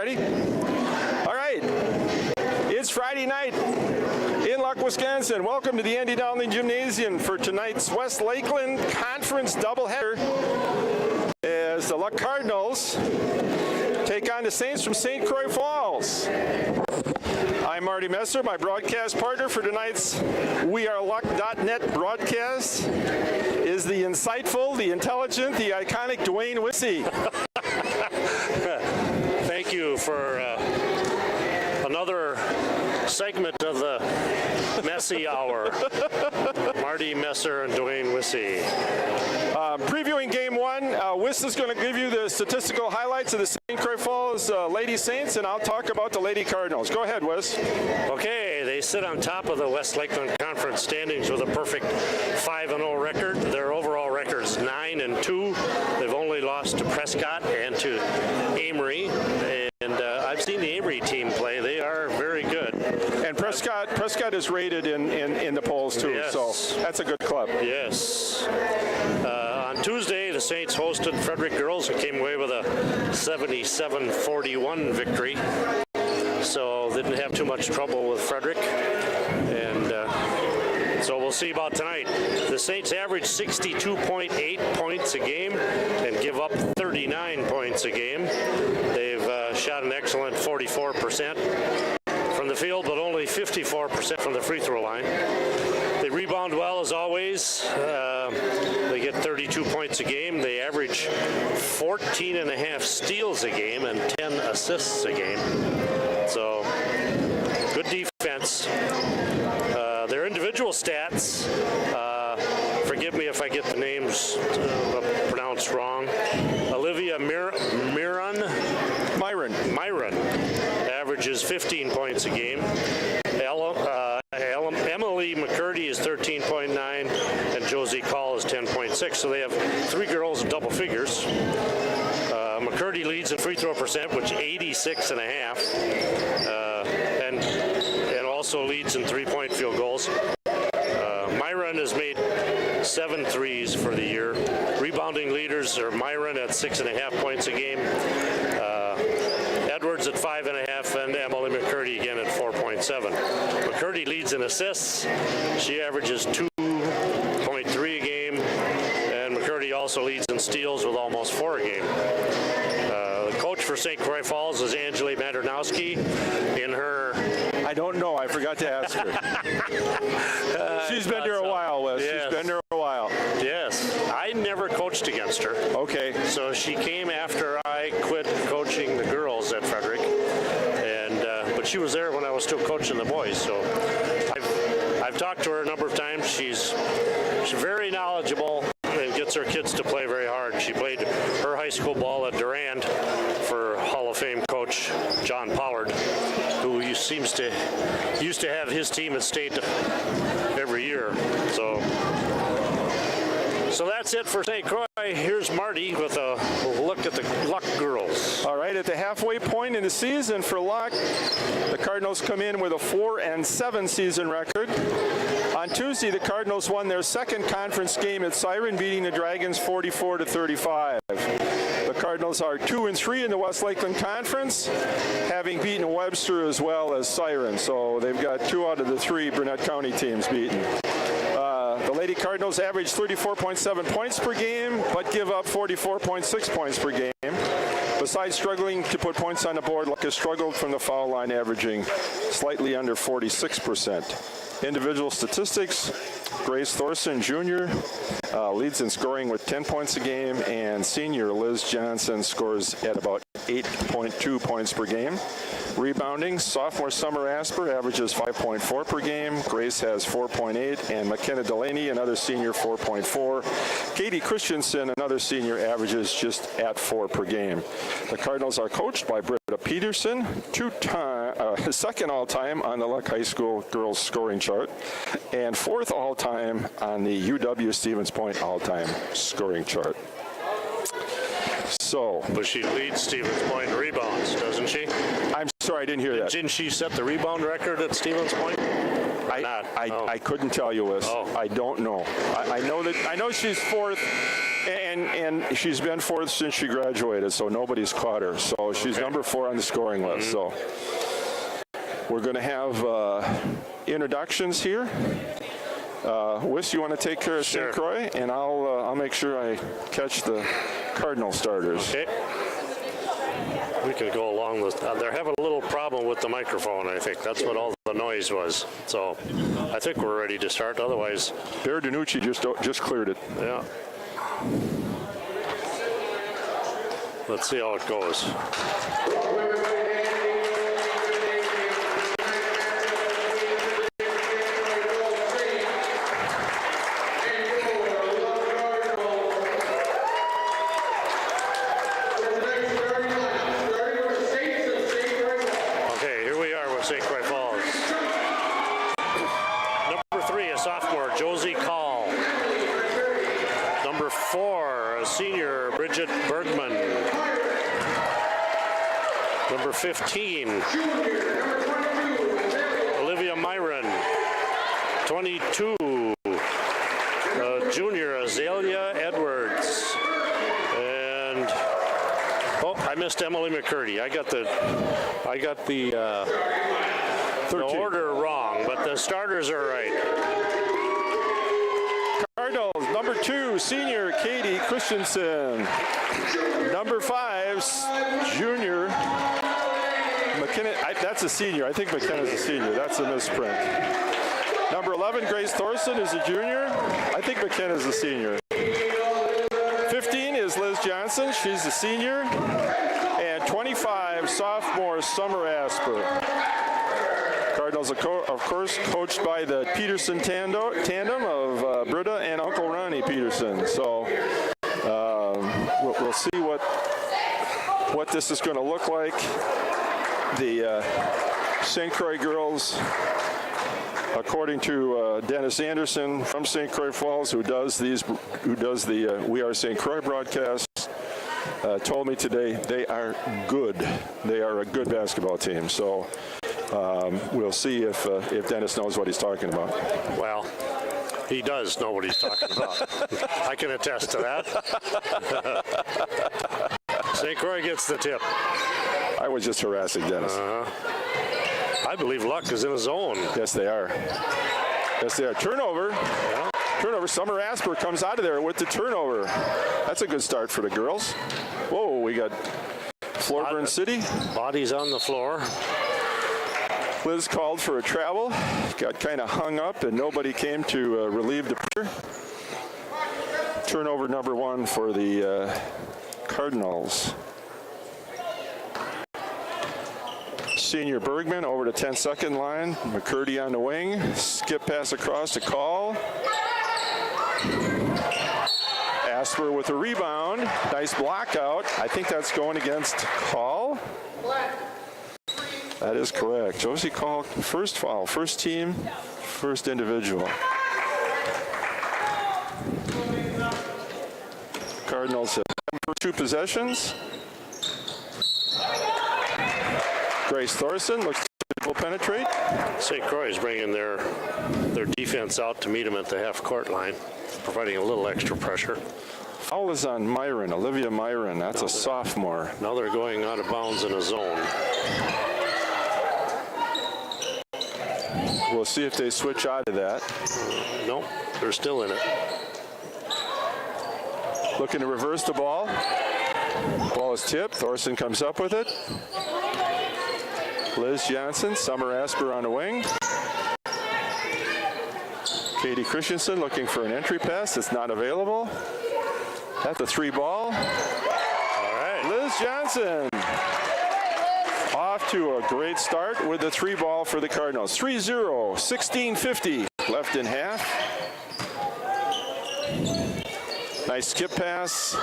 ready? All right. It's Friday night in Luck, Wisconsin. Welcome to the Andy Dowling Gymnasium for tonight's West Lakeland Conference doubleheader as the Luck Cardinals take on the Saints from St. Croix Falls. I'm Marty Messer, my broadcast partner for tonight's WeAreLuck.net broadcast is the insightful, the intelligent, the iconic Dwayne Wissey. Thank you for another segment of the Messy Hour. Marty Messer and Dwayne Wissey. Previewing game one, Wiss is going to give you the statistical highlights of the St. Croix Falls Lady Saints, and I'll talk about the Lady Cardinals. Go ahead, Wiss. Okay, they sit on top of the West Lakeland Conference standings with a perfect 5-0 record. Their overall record is 9-2. They've only lost to Prescott and to Amory, and I've seen the Amory team play. They are very good. And Prescott is rated in the polls too, yes. So that's a good club. Yes. On Tuesday, the Saints hosted Frederick Girls and came away with a 77-41 victory. So they didn't have too much trouble with Frederick. And so we'll see about tonight. The Saints average 62.8 points a game and give up 39 points a game. They've shot an excellent 44% from the field, but only 54% from the free throw line. They rebound well, as always. They get 32 points a game. They average 14.5 steals a game and 10 assists a game. So, good defense. Their individual stats, forgive me if I get the names pronounced wrong. Olivia Myron averages 15 points a game. Emily McCurdy is 13.9, and Josie Call is 10.6. So they have three girls in double figures. McCurdy leads in free throw percent, which 86.5, and also leads in three-point field goals. Myron has made 7 threes for the year. Rebounding leaders are Myron at 6.5 points a game, Edwards at 5.5, and Emily McCurdy again at 4.7. McCurdy leads in assists. She averages 2.3 a game, and McCurdy also leads in steals with almost 4 a game. The coach for St. Croix Falls is Angeli Mandernowski. In her... I don't know. I forgot to ask her. She's been there a while, Wes. Yes. She's been there a while. Yes. I never coached against her. Okay. So she came after I quit coaching the girls at Frederick, and but she was there when I was still coaching the boys. So I've talked to her a number of times. She's very knowledgeable and gets her kids to play very hard. She played her high school ball at Durand for Hall of Fame coach John Pollard, who used to have his team at state every year. So that's it for St. Croix. Here's Marty with a look at the Luck girls. All right, at the halfway point in the season for Luck, the Cardinals come in with a 4-7 season record. On Tuesday, the Cardinals won their second conference game at Siren, beating the Dragons 44-35. The Cardinals are 2-3 in the West Lakeland Conference, having beaten Webster as well as Siren. So they've got 2 out of the 3 Burnett County teams beaten. The Lady Cardinals average 34.7 points per game, but give up 44.6 points per game. Besides struggling to put points on the board, Luck has struggled from the foul line, averaging slightly under 46%. Individual statistics, Grace Thorson Jr. Leads in scoring with 10 points a game, and senior Liz Johnson scores at about 8.2 points per game. Rebounding, sophomore Summer Asper averages 5.4 per game. Grace has 4.8, and McKenna Delaney, another senior, 4.4. Katie Christensen, another senior, averages just at 4 per game. The Cardinals are coached by Britta Peterson, second all-time on the Luck High School girls scoring chart, and 4th all-time on the UW Stevens Point all-time scoring chart. So, but she leads Stevens Point in rebounds, doesn't she? I'm sorry, I didn't hear that. Didn't she set the rebound record at Stevens Point? not? I couldn't tell you, Liz. Oh. I don't know. I know she's fourth, and she's been fourth since she graduated, so nobody's caught her. So she's number 4 on the scoring list. So we're going to have introductions here. Wiss, you want to take care of St. Croix, and I'll make sure I catch the Cardinal starters. Okay. We can go along with. They're having a little problem with the microphone. I think that's what all the noise was. So I think we're ready to start. Otherwise, Bear Danucci just cleared it. yeah. Let's see how it goes. Number 15, Olivia Myron. 22, junior Azalea Edwards. And I missed Emily McCurdy. I got the order wrong, but the starters are right. Cardinals, number 2, senior Katie Christensen. Number 5, junior McKenna. That's a senior. I think McKenna's a senior. That's a misprint. Number 11, Grace Thorson is a junior. I think McKenna's a senior. 15 is Liz Johnson. She's a senior. And 25, sophomore Summer Asper. Cardinals, of course, coached by the Peterson tandem of Britta and Uncle Ronnie Peterson. So we'll see what this is going to look like. The St. Croix girls, according to Dennis Anderson from St. Croix Falls, who does the We Are St. Croix broadcast, told me today they are good. They are a good basketball team. So we'll see if Dennis knows what he's talking about. Well, he does know what he's talking about. I can attest to that. St. Croix gets the tip. I was just harassing Dennis. I believe Luck is in a zone. Yes, they are. Yes, they are. Turnover. Yeah. Turnover. Summer Asper comes out of there with the turnover. That's a good start for the girls. Whoa, we got Floorburn City. Bodies on the floor. Liz called for a travel. Got kind of hung up, and nobody came to relieve the pressure. Turnover number 1 for the Cardinals. Senior Bergman over the 10-second line. McCurdy on the wing. Skip pass across to Call. Asper with a rebound. Nice block out. I think that's going against Call. That is correct. Josie Call, first foul. First team, first individual. Cardinals have for 2 possessions. Grace Thorson looks to penetrate. St. Croix is bringing their defense out to meet them at the half-court line, providing a little extra pressure. Foul is on Myron, Olivia Myron. That's a sophomore. Now they're going out of bounds in a zone. We'll see if they switch out of that. Nope, they're still in it. Looking to reverse the ball. Ball is tipped. Thorson comes up with it. Liz Johnson, Summer Asper on the wing. Katie Christensen looking for an entry pass. It's not available. At the 3 ball. All right. Liz Johnson. Off to a great start with the 3 ball for the Cardinals. 3-0, 16:50 left in half. Nice skip pass.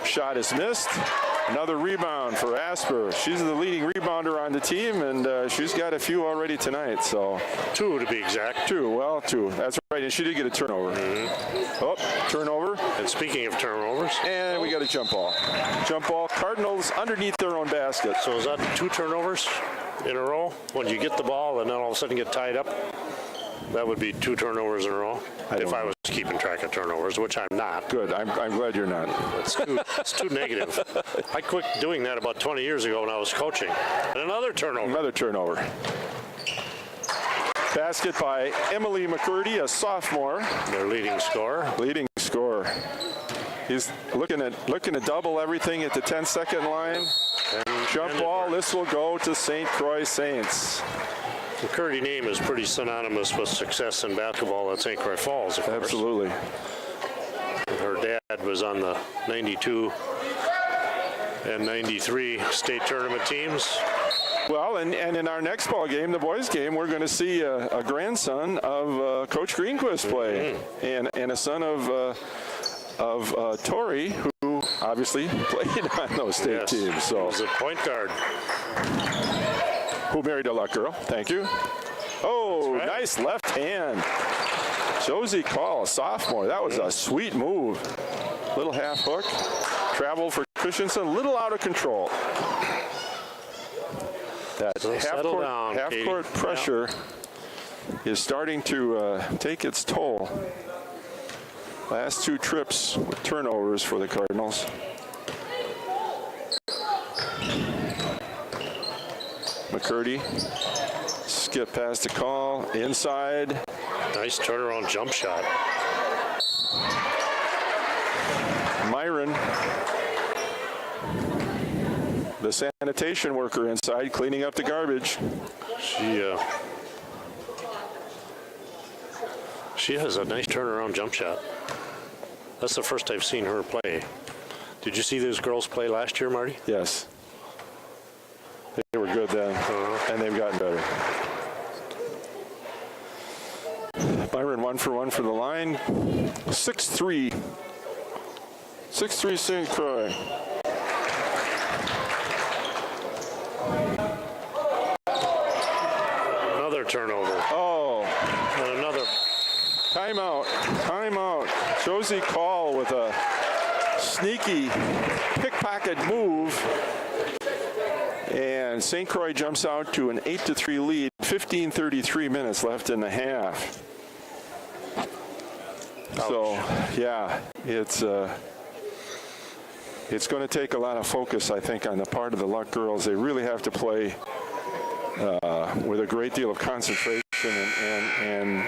Shot is missed. Another rebound for Asper. She's the leading rebounder on the team, and she's got a few already tonight. So 2 to be exact. 2. That's right, and she did get a turnover. Oh, turnover. And speaking of turnovers. And we got a jump ball. Jump ball. Cardinals underneath their own basket. So is that 2 turnovers in a row? When you get the ball and then all of a sudden get tied up? That would be 2 turnovers in a row. If I was keeping track of turnovers, which I'm not. Good. I'm glad you're not. It's too negative. I quit doing that about 20 years ago when I was coaching. And another turnover. Another turnover. Basket by Emily McCurdy, a sophomore. Their leading scorer. Leading scorer. He's looking to double everything at the 10-second line. Jump ball. This will go to St. Croix Saints. The McCurdy name is pretty synonymous with success in basketball at St. Croix Falls, of course. Absolutely. Her dad was on the 92 and 93 state tournament teams. Well, and in our next ball game, the boys' game, we're going to see a grandson of Coach Greenquist play, and a son of Tori, who obviously played on those state teams. So he was a point guard. Who married a luck girl. Thank you. Oh, right. Nice left hand. Josie Call, sophomore. That was a sweet move. Little half hook. Travel for Christensen. Little out of control. That half-court pressure is starting to take its toll. Last 2 trips with turnovers for the Cardinals. McCurdy, skip past the call, inside. Nice turnaround jump shot. Myron, the sanitation worker inside, cleaning up the garbage. She has a nice turnaround jump shot. That's the first I've seen her play. Did you see those girls play last year, Marty? Yes. They were good then, and they've gotten better. Byron 1 for 1 for the line. 6-3. 6-3 St. Croix. Another turnover. Oh. And another. Timeout. Timeout. Josie Call with a sneaky pickpocket move. And St. Croix jumps out to an 8-3 lead. 15:33 minutes left in the half. Ouch. So, yeah, it's going to take a lot of focus, I think, on the part of the Luck girls. They really have to play with a great deal of concentration and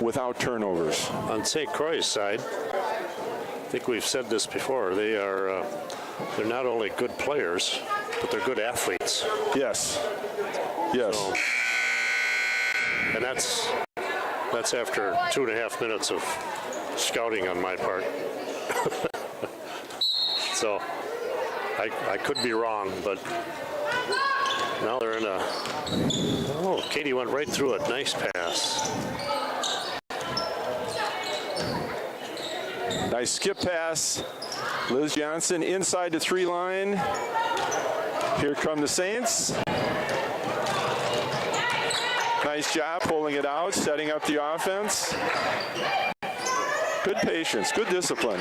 without turnovers. On St. Croix's side, I think we've said this before, they're not only good players, but they're good athletes. Yes. Yes. So, and that's after 2.5 minutes of scouting on my part. So I could be wrong, but now they're in a. Oh, Katie went right through it. Nice pass. Nice skip pass. Liz Johnson inside the 3 line. Here come the Saints. Nice job pulling it out, setting up the offense. Good patience, good discipline.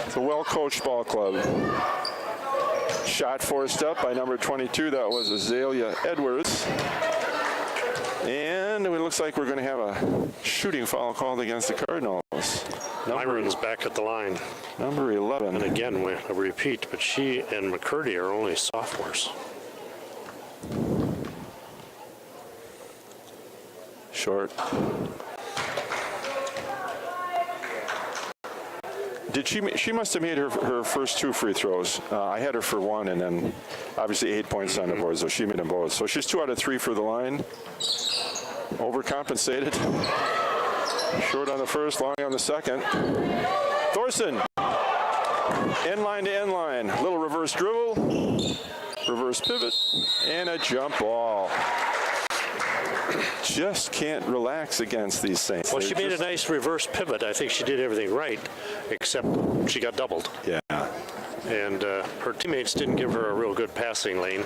It's a well-coached ball club. Shot forced up by number 22. That was Azalea Edwards. And it looks like we're going to have a shooting foul called against the Cardinals. Myron's back at the line. Number 11. And again, a repeat, but she and McCurdy are only sophomores. Short. She must have made her first 2 free throws. I had her for 1, and then obviously 8 points on the board, so she made them both. So she's 2 out of 3 for the line. Overcompensated. Short on the first, long on the second. Thorson. End line to end line. Little reverse dribble, reverse pivot, and a jump ball. Just can't relax against these Saints. Well, she made a nice reverse pivot. I think she did everything right, except she got doubled. Yeah. And her teammates didn't give her a real good passing lane.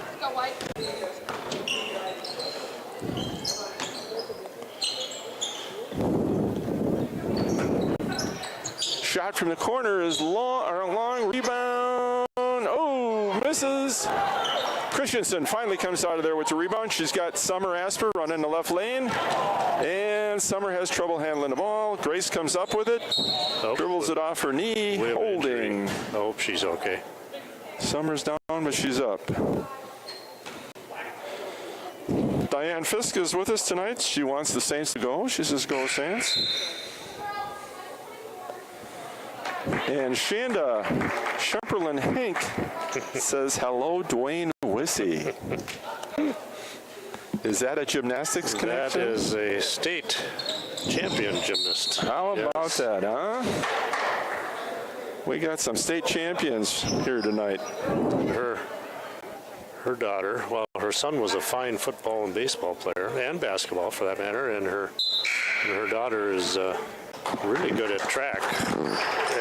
Shot from the corner is long rebound. Oh, misses. Christensen finally comes out of there with the rebound. She's got Summer Asper running the left lane. And Summer has trouble handling the ball. Grace comes up with it. Dribbles it off her knee. Holding. I hope she's okay. Summer's down, but she's up. Diane Fisk is with us tonight. She wants the Saints to go. She says, go Saints. And Shanda Shumperlin Hank says, hello, Dwayne Wissey. Is that a gymnastics connection? That is a state champion gymnast. How about that, huh? We got some state champions here tonight. Her daughter, well, her son was a fine football and baseball player, and basketball for that matter, and her daughter is really good at track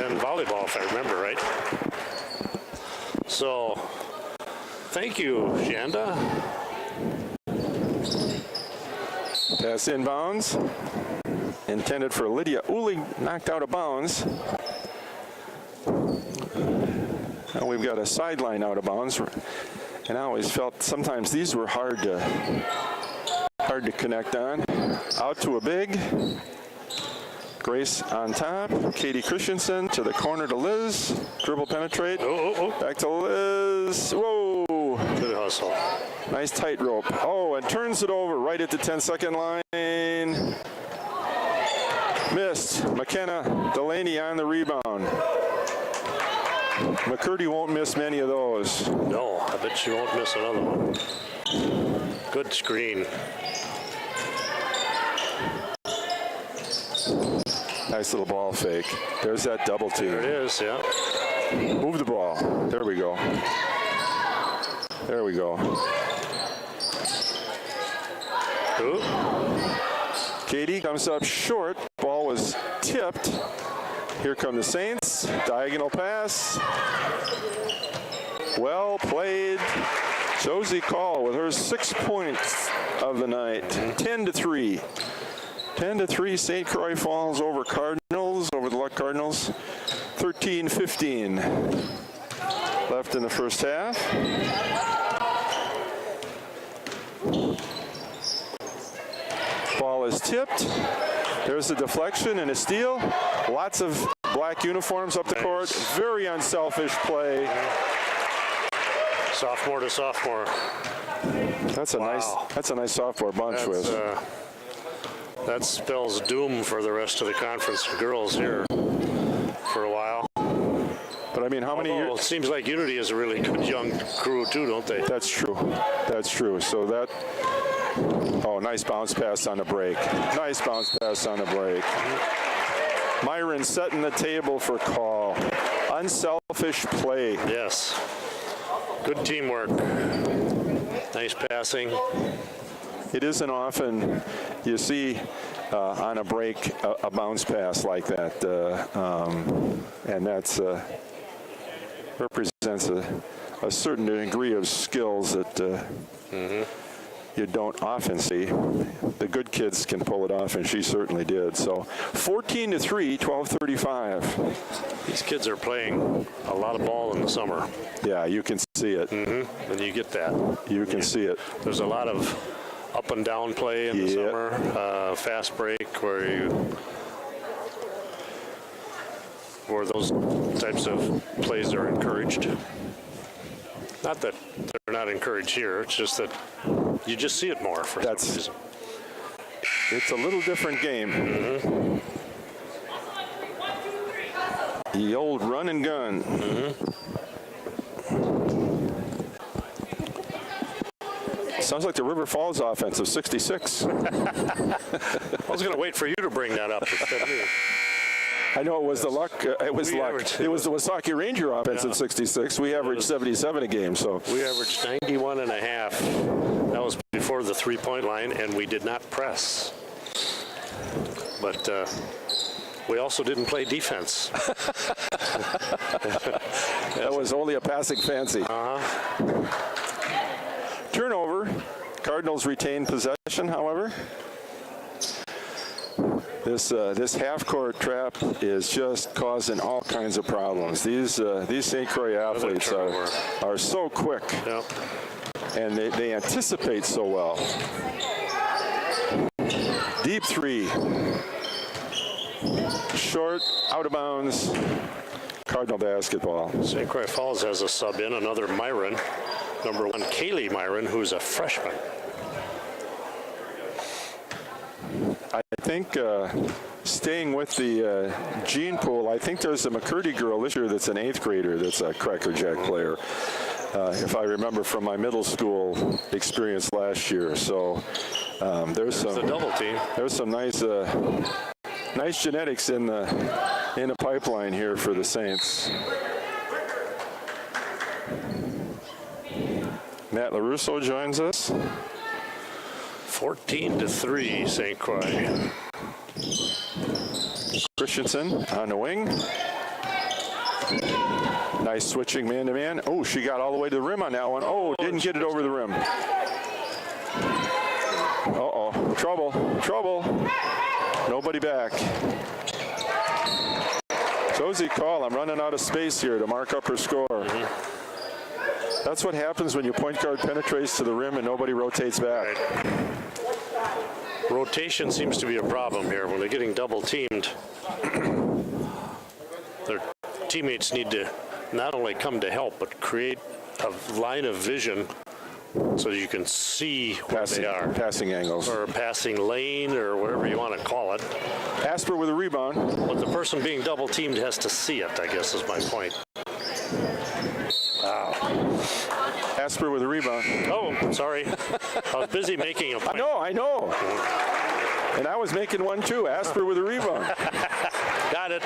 and volleyball, if I remember right. So, thank you, Shanda. Pass inbounds. Intended for Lydia Uli, knocked out of bounds. Now we've got a sideline out of bounds. And I always felt sometimes these were hard to connect on. Out to a big. Grace on top. Katie Christensen to the corner to Liz. Dribble penetrate. Back to Liz. Whoa. Good hustle. Nice tightrope. Oh, and turns it over right at the 10-second line. Missed. McKenna Delaney on the rebound. McCurdy won't miss many of those. No, I bet she won't miss another one. Good screen. Nice little ball fake. There's that double team. There it is, yeah. Move the ball. There we go. There we go. Ooh. Katie comes up short. Ball was tipped. Here come the Saints. Diagonal pass. Well played. Josie Call with her 6 points of the night. 10-3. 10-3. St. Croix falls over Cardinals, over the Luck Cardinals. 13-15 left in the first half. Ball is tipped. There's a deflection and a steal. Lots of black uniforms up the court. Very unselfish play. Sophomore to sophomore. That's a nice sophomore bunch. That spells doom for the rest of the conference girls here for a while. But I mean, how many years? It seems like Unity is a really good young crew too, don't they? That's true. That's true. So that. Oh, nice bounce pass on the break. Nice bounce pass on the break. Myron setting the table for Call. Unselfish play. Yes. Good teamwork. Nice passing. It isn't often you see on a break a bounce pass like that, and that's represents a certain degree of skills that you don't often see. The good kids can pull it off, and she certainly did. So 14-3, 12:35. These kids are playing a lot of ball in the summer. Yeah, you can see it. And you get that. You can see it. There's a lot of up and down play in the summer, fast break where those types of plays are encouraged. Not that they're not encouraged here, it's just that you just see it more for some reason. It's a little different game. The old run and gun. Sounds like the River Falls offense of 66. I was going to wait for you to bring that up instead of me. I know it was the Luck. It was the Wasaki Ranger offense of 66. We averaged 77 a game. So we averaged 91 and a half. That was before the three-point line, and we did not press. But we also didn't play defense. That was only a passing fancy. Turnover. Cardinals retain possession, however. This half-court trap is just causing all kinds of problems. These St. Croix athletes are so quick. Yep. and they anticipate so well. Deep three. Short, out of bounds. Cardinal basketball. St. Croix Falls has a sub in, another Myron. Number 1, Kaylee Myron, who's a freshman. I think staying with the gene pool, I think there's a McCurdy girl this year that's an 8th grader that's a Crackerjack player, if I remember from my middle school experience last year. So there's some the double team. There's some nice genetics in the pipeline here for the Saints. Matt LaRusso joins us. 14-3, St. Croix. Christensen on the wing. Nice switching man-to-man. Oh, she got all the way to the rim on that one. Oh, didn't get it over the rim. Uh-oh, trouble. Nobody back. Josie call, I'm running out of space here to mark up her score. That's what happens when your point guard penetrates to the rim and nobody rotates back. Rotation seems to be a problem here. When they're getting double teamed, their teammates need to not only come to help, but create a line of vision so you can see where they are. Passing angles. Or a passing lane, or whatever you want to call it. Asper with a rebound. But the person being double teamed has to see it, I guess is my point. Wow. Asper with a rebound. Oh, sorry. I was busy making a point. I know. And I was making one too. Asper with a rebound. Got it.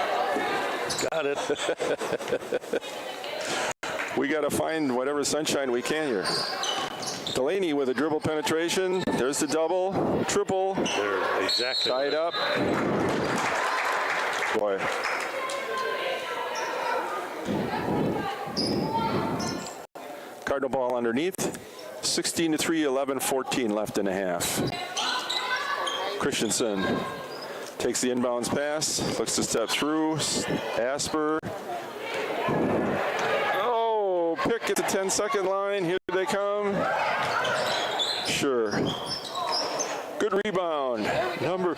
We got to find whatever sunshine we can here. Delaney with a dribble penetration. There's the double, triple. They're exactly tied up. Boy. Cardinal ball underneath. 16-3, 11-14 left in the half. Christensen takes the inbounds pass, looks to step through. Asper. Oh, pick at the 10-second line. Here they come. Sure. Good rebound. Number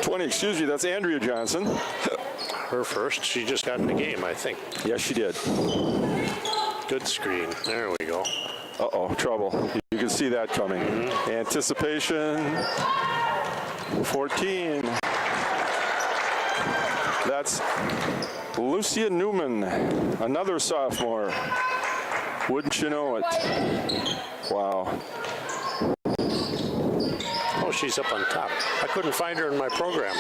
20, excuse me, that's Andrea Johnson. Her first. She just got in the game, I think. Yes, she did. Good screen. There we go. Uh-oh, trouble. You can see that coming. Anticipation. 14. That's Lucia Newman, another sophomore. Wouldn't you know it? Wow. Oh, she's up on top. I couldn't find her in my program.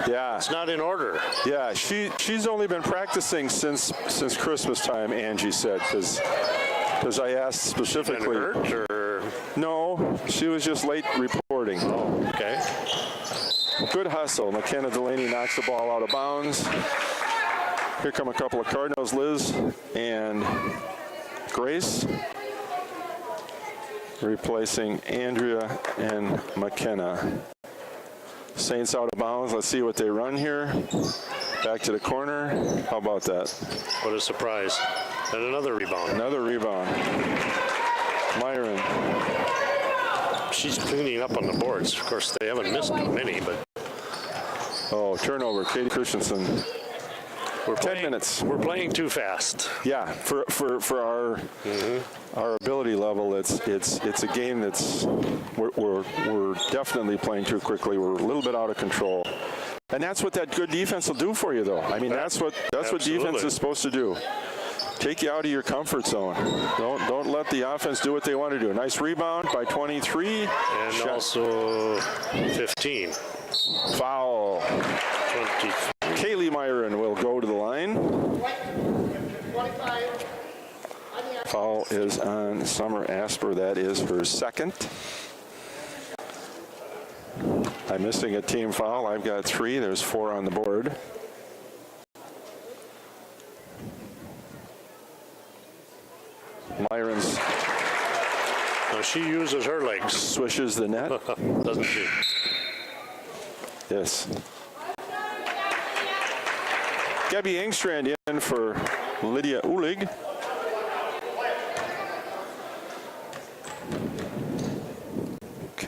Yeah. It's not in order. Yeah, she's only been practicing since Christmas time, Angie said, because I asked specifically. Been hurt, or? No, she was just late reporting. Oh, okay. Good hustle. McKenna Delaney knocks the ball out of bounds. Here come a couple of Cardinals, Liz and Grace, replacing Andrea and McKenna. Saints out of bounds. Let's see what they run here. Back to the corner. How about that? What a surprise. And another rebound. Another rebound. Myron. She's cleaning up on the boards. Of course, they haven't missed many, but. Oh, turnover. Katie Christensen. We're 10 minutes. We're playing too fast. Yeah, for our ability level, it's a game that's we're definitely playing too quickly. We're a little bit out of control, and that's what that good defense will do for you, though. I mean, that's what defense is supposed to do. Take you out of your comfort zone. Don't let the offense do what they want to do. Nice rebound by 23. And shot. Also 15. Foul. 20. Kaylee Myron will go to the line. Foul is on Summer Asper. That is her second. I'm missing a team foul. I've got 3. There's 4 on the board. Myron's. Now she uses her legs. Swishes the net. Doesn't she? Yes. Gabby Engstrand in for Lydia Ulig.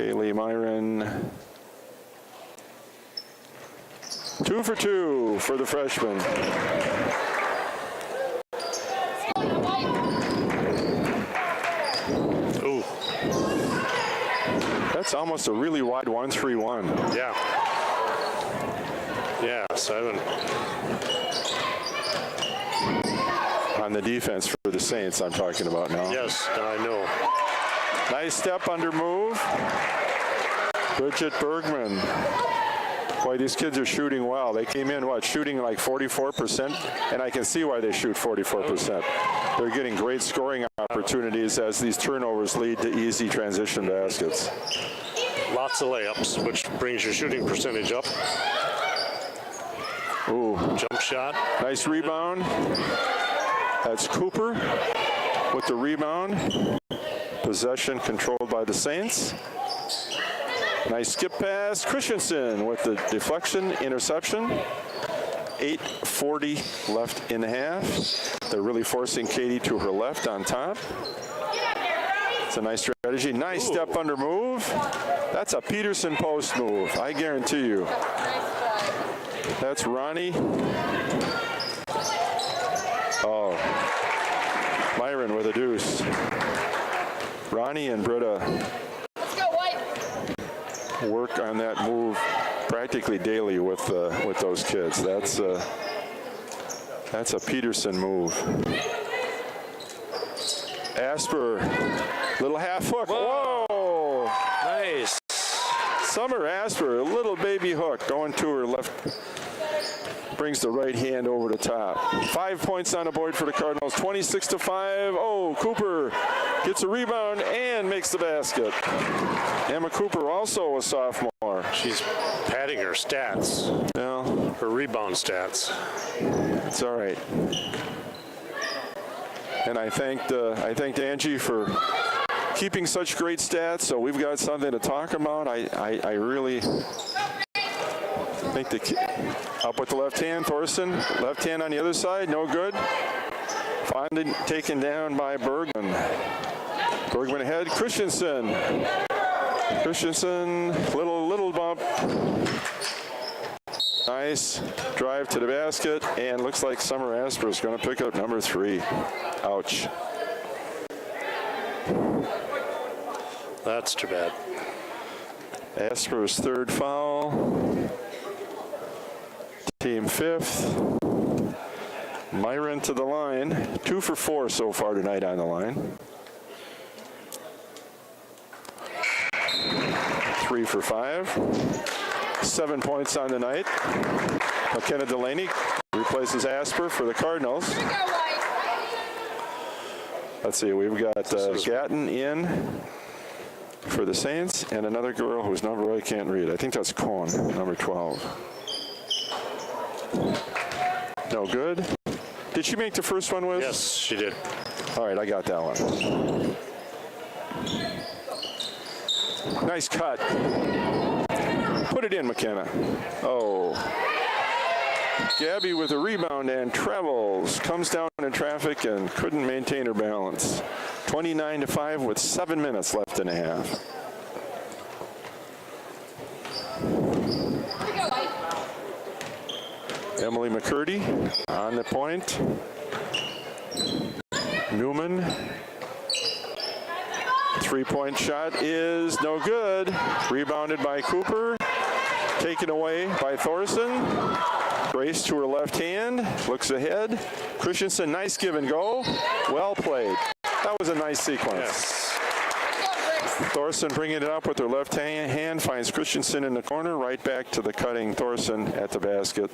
Kaylee Myron. 2 for 2 for the freshman. Ooh. That's almost a really wide 1-3-1. Yeah. Yeah, 7. On the defense for the Saints, I'm talking about now. Yes, I know. Nice step under move. Bridget Bergman. Boy, these kids are shooting well. They came in, shooting like 44%, and I can see why they shoot 44%. They're getting great scoring opportunities as these turnovers lead to easy transition baskets. Lots of layups, which brings your shooting percentage up. Ooh. Jump shot. Nice rebound. That's Cooper with the rebound. Possession controlled by the Saints. Nice skip pass. Christensen with the deflection, interception. 8:40 left in the half. They're really forcing Katie to her left on top. It's a nice strategy. Nice step under move. That's a Peterson post move, I guarantee you. That's Ronnie. Oh, Myron with a deuce. Ronnie and Britta work on that move practically daily with those kids. That's a Peterson move. Asper, little half hook. Whoa! Nice. Summer Asper, a little baby hook going to her left. Brings the right hand over the top. 5 points on the board for the Cardinals. 26-5. Oh, Cooper gets a rebound and makes the basket. Emma Cooper, also a sophomore. She's padding her stats. Yeah. Her rebound stats. It's all right. And I thanked Angie for keeping such great stats. So we've got something to talk about. I really think up with the left hand, Thorson. Left hand on the other side, no good. Finally taken down by Bergman. Bergman ahead, Christensen. Little bump. Nice drive to the basket, and looks like Summer Asper is going to pick up number 3. Ouch. That's too bad. Asper's 3rd foul. Team 5th. Myron to the line. 2 for 4 so far tonight on the line. 3 for 5. 7 points on the night. McKenna Delaney replaces Asper for the Cardinals. Let's see, we've got Gatton in for the Saints, and another girl whose number I can't read. I think that's Cohn, number 12. No good. Did she make the first one, Wiz? Yes, she did. All right, I got that one. Nice cut. Put it in, McKenna. Oh. Gabby with a rebound and travels. Comes down in traffic and couldn't maintain her balance. 29-5 with 7 minutes left in the half. Emily McCurdy on the point. Newman. 3-point shot is no good. Rebounded by Cooper. Taken away by Thorson. Grace to her left hand. Looks ahead. Christensen, nice give and go. Well played. That was a nice sequence. Yes. Thorson bringing it up with her left hand. Finds Christensen in the corner. Right back to the cutting Thorson at the basket.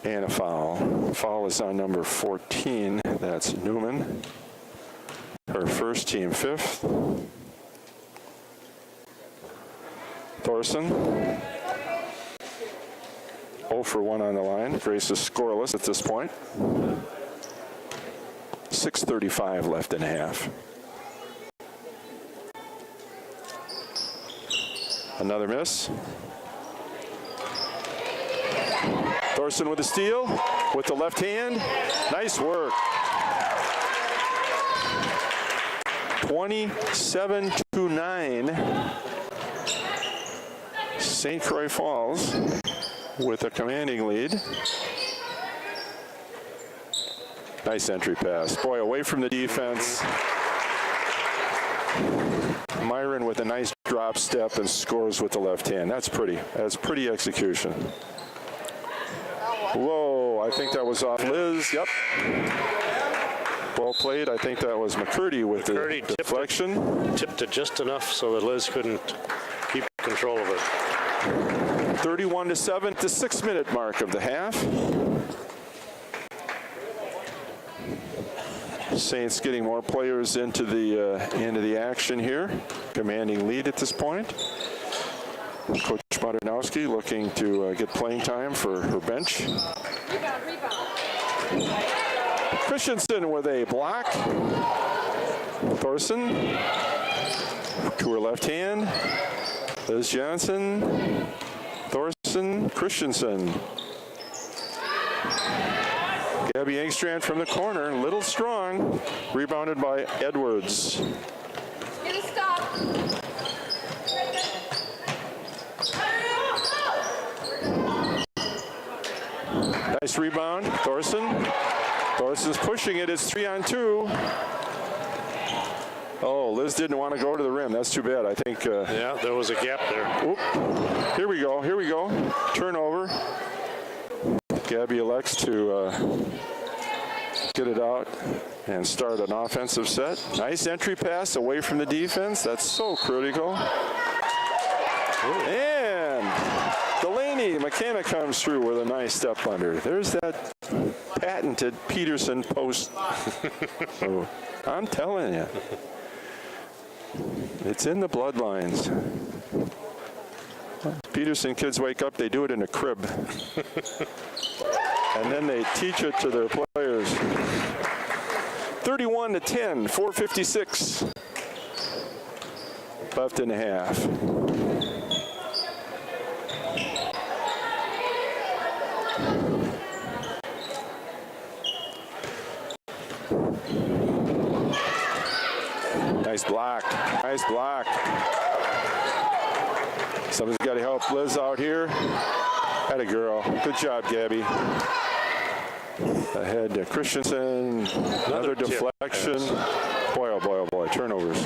And a foul. Foul is on number 14. That's Newman. Her first, team 5th. Thorson. 0 for 1 on the line. Grace is scoreless at this point. 6:35 left in half. Another miss. Thorson with a steal with the left hand. Nice work. 27-9. St. Croix Falls with a commanding lead. Nice entry pass. Boy, away from the defense. Myron with a nice drop step and scores with the left hand. That's pretty. That's pretty execution. Whoa, I think that was off Liz. Yep. Well played. I think that was McCurdy with the deflection. Tipped it just enough so that Liz couldn't keep control of it. 31-7, the 6-minute mark of the half. Saints getting more players into the action here. Commanding lead at this point. Coach Madanowski looking to get playing time for her bench. Christensen with a block. Thorson to her left hand. Liz Johnson, Thorson, Christensen. Gabby Engstrand from the corner, little strong, rebounded by Edwards. Get a stop. Nice rebound, Thorson. Thorson's pushing it, it's 3-on-2. Oh, Liz didn't want to go to the rim. That's too bad. I think. Yeah, there was a gap there. Oop. Here we go. Here we go. Turnover. Gabby elects to get it out and start an offensive set. Nice entry pass away from the defense. That's so critical. And Delaney McKenna comes through with a nice step under. There's that patented Peterson post. Oh, I'm telling you. It's in the bloodlines. Peterson kids wake up, they do it in a crib. And then they teach it to their players. 31-10, 4:56 left in the half. Nice block. Nice block. Somebody's got to help Liz out here. Had a girl. Good job, Gabby. Ahead to Christensen. Another deflection. Yes. Boy, oh boy, oh boy. Turnovers.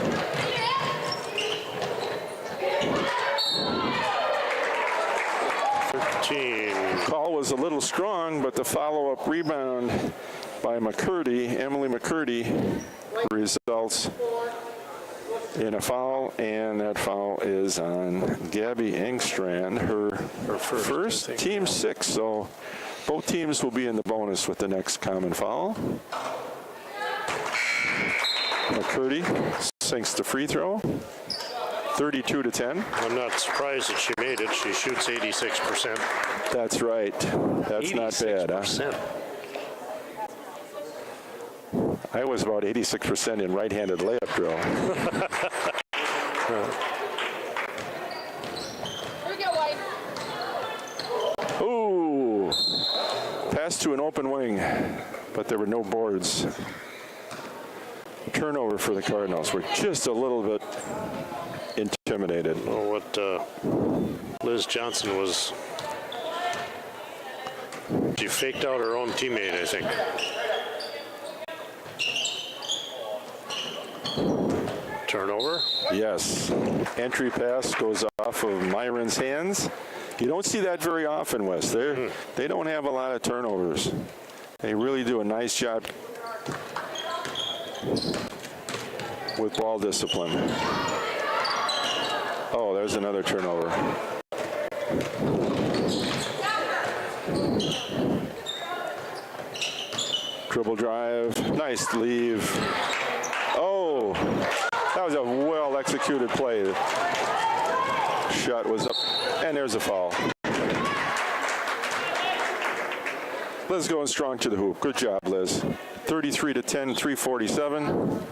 Call was a little strong, but the follow-up rebound by McCurdy, Emily McCurdy, results in a foul, and that foul is on Gabby Engstrand, her first team 6, so both teams will be in the bonus with the next common foul. McCurdy sinks the free throw, 32-10. I'm not surprised that she made it. She shoots 86%. That's right. That's 86%. Not bad, huh? I was about 86% in right-handed layup drill. Here we go, White. Ooh. Pass to an open wing, but there were no boards. Turnover for the Cardinals. We're just a little bit intimidated. Well, what Liz Johnson was, she faked out her own teammate, I think. Turnover. Yes. Entry pass goes off of Myron's hands. You don't see that very often, Wes. They don't have a lot of turnovers. They really do a nice job with ball discipline. Oh, there's another turnover. Dribble drive. Nice leave. Oh, that was a well-executed play. The shot was up, and there's a foul. Liz going strong to the hoop. Good job, Liz. 33-10, 3:47.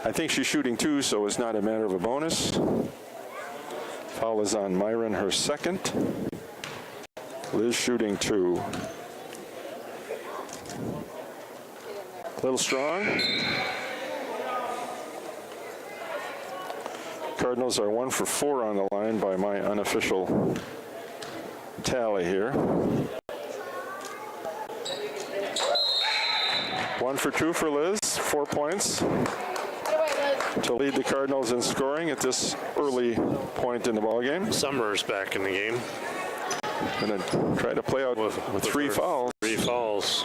I think she's shooting 2, so it's not a matter of a bonus. Foul is on Myron, her second. Liz shooting 2. Little strong. Cardinals are 1 for 4 on the line by my unofficial tally here. 1 for 2 for Liz, 4 points to lead the Cardinals in scoring at this early point in the ballgame. Summers back in the game. And then try to play out with 3 fouls. 3 fouls.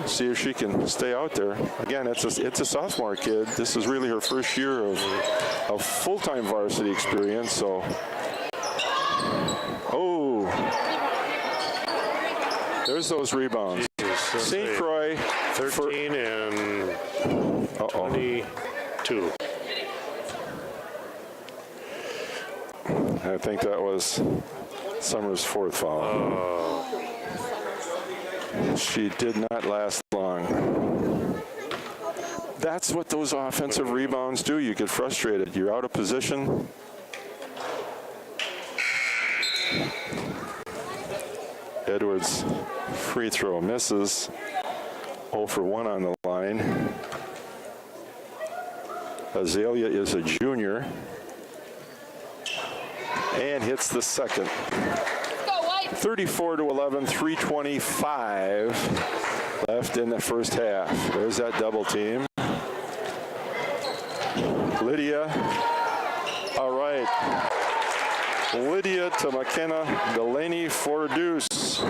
See if she can stay out there. Again, it's a sophomore kid. This is really her first year of full-time varsity experience. So, oh, there's those rebounds. St. Croix 13 and 22. I think that was Summers' 4th foul. She did not last long. That's what those offensive rebounds do. You get frustrated. You're out of position. Edwards' free throw misses. 0 for 1 on the line. Azalea is a junior. And hits the second. 34-11, 3:25 left in the first half. There's that double team. Lydia. All right. Lydia to McKenna Delaney for deuce.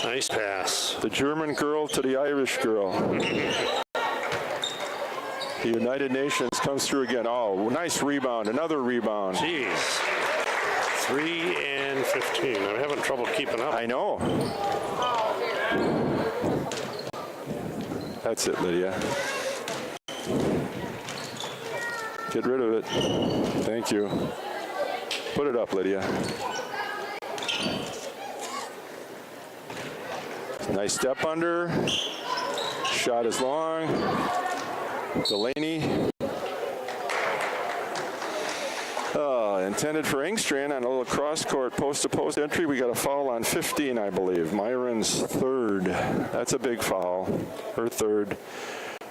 Nice pass. The German girl to the Irish girl. The United Nations comes through again. Oh, nice rebound. Another rebound. Jeez. 3 and 15. I'm having trouble keeping up. I know. That's it, Lydia. Get rid of it. Thank you. Put it up, Lydia. Nice step under. Shot is long. Delaney. Intended for Engstrand on a little cross-court post-to-post entry. We got a foul on 15, I believe. Myron's 3rd. That's a big foul. Her 3rd.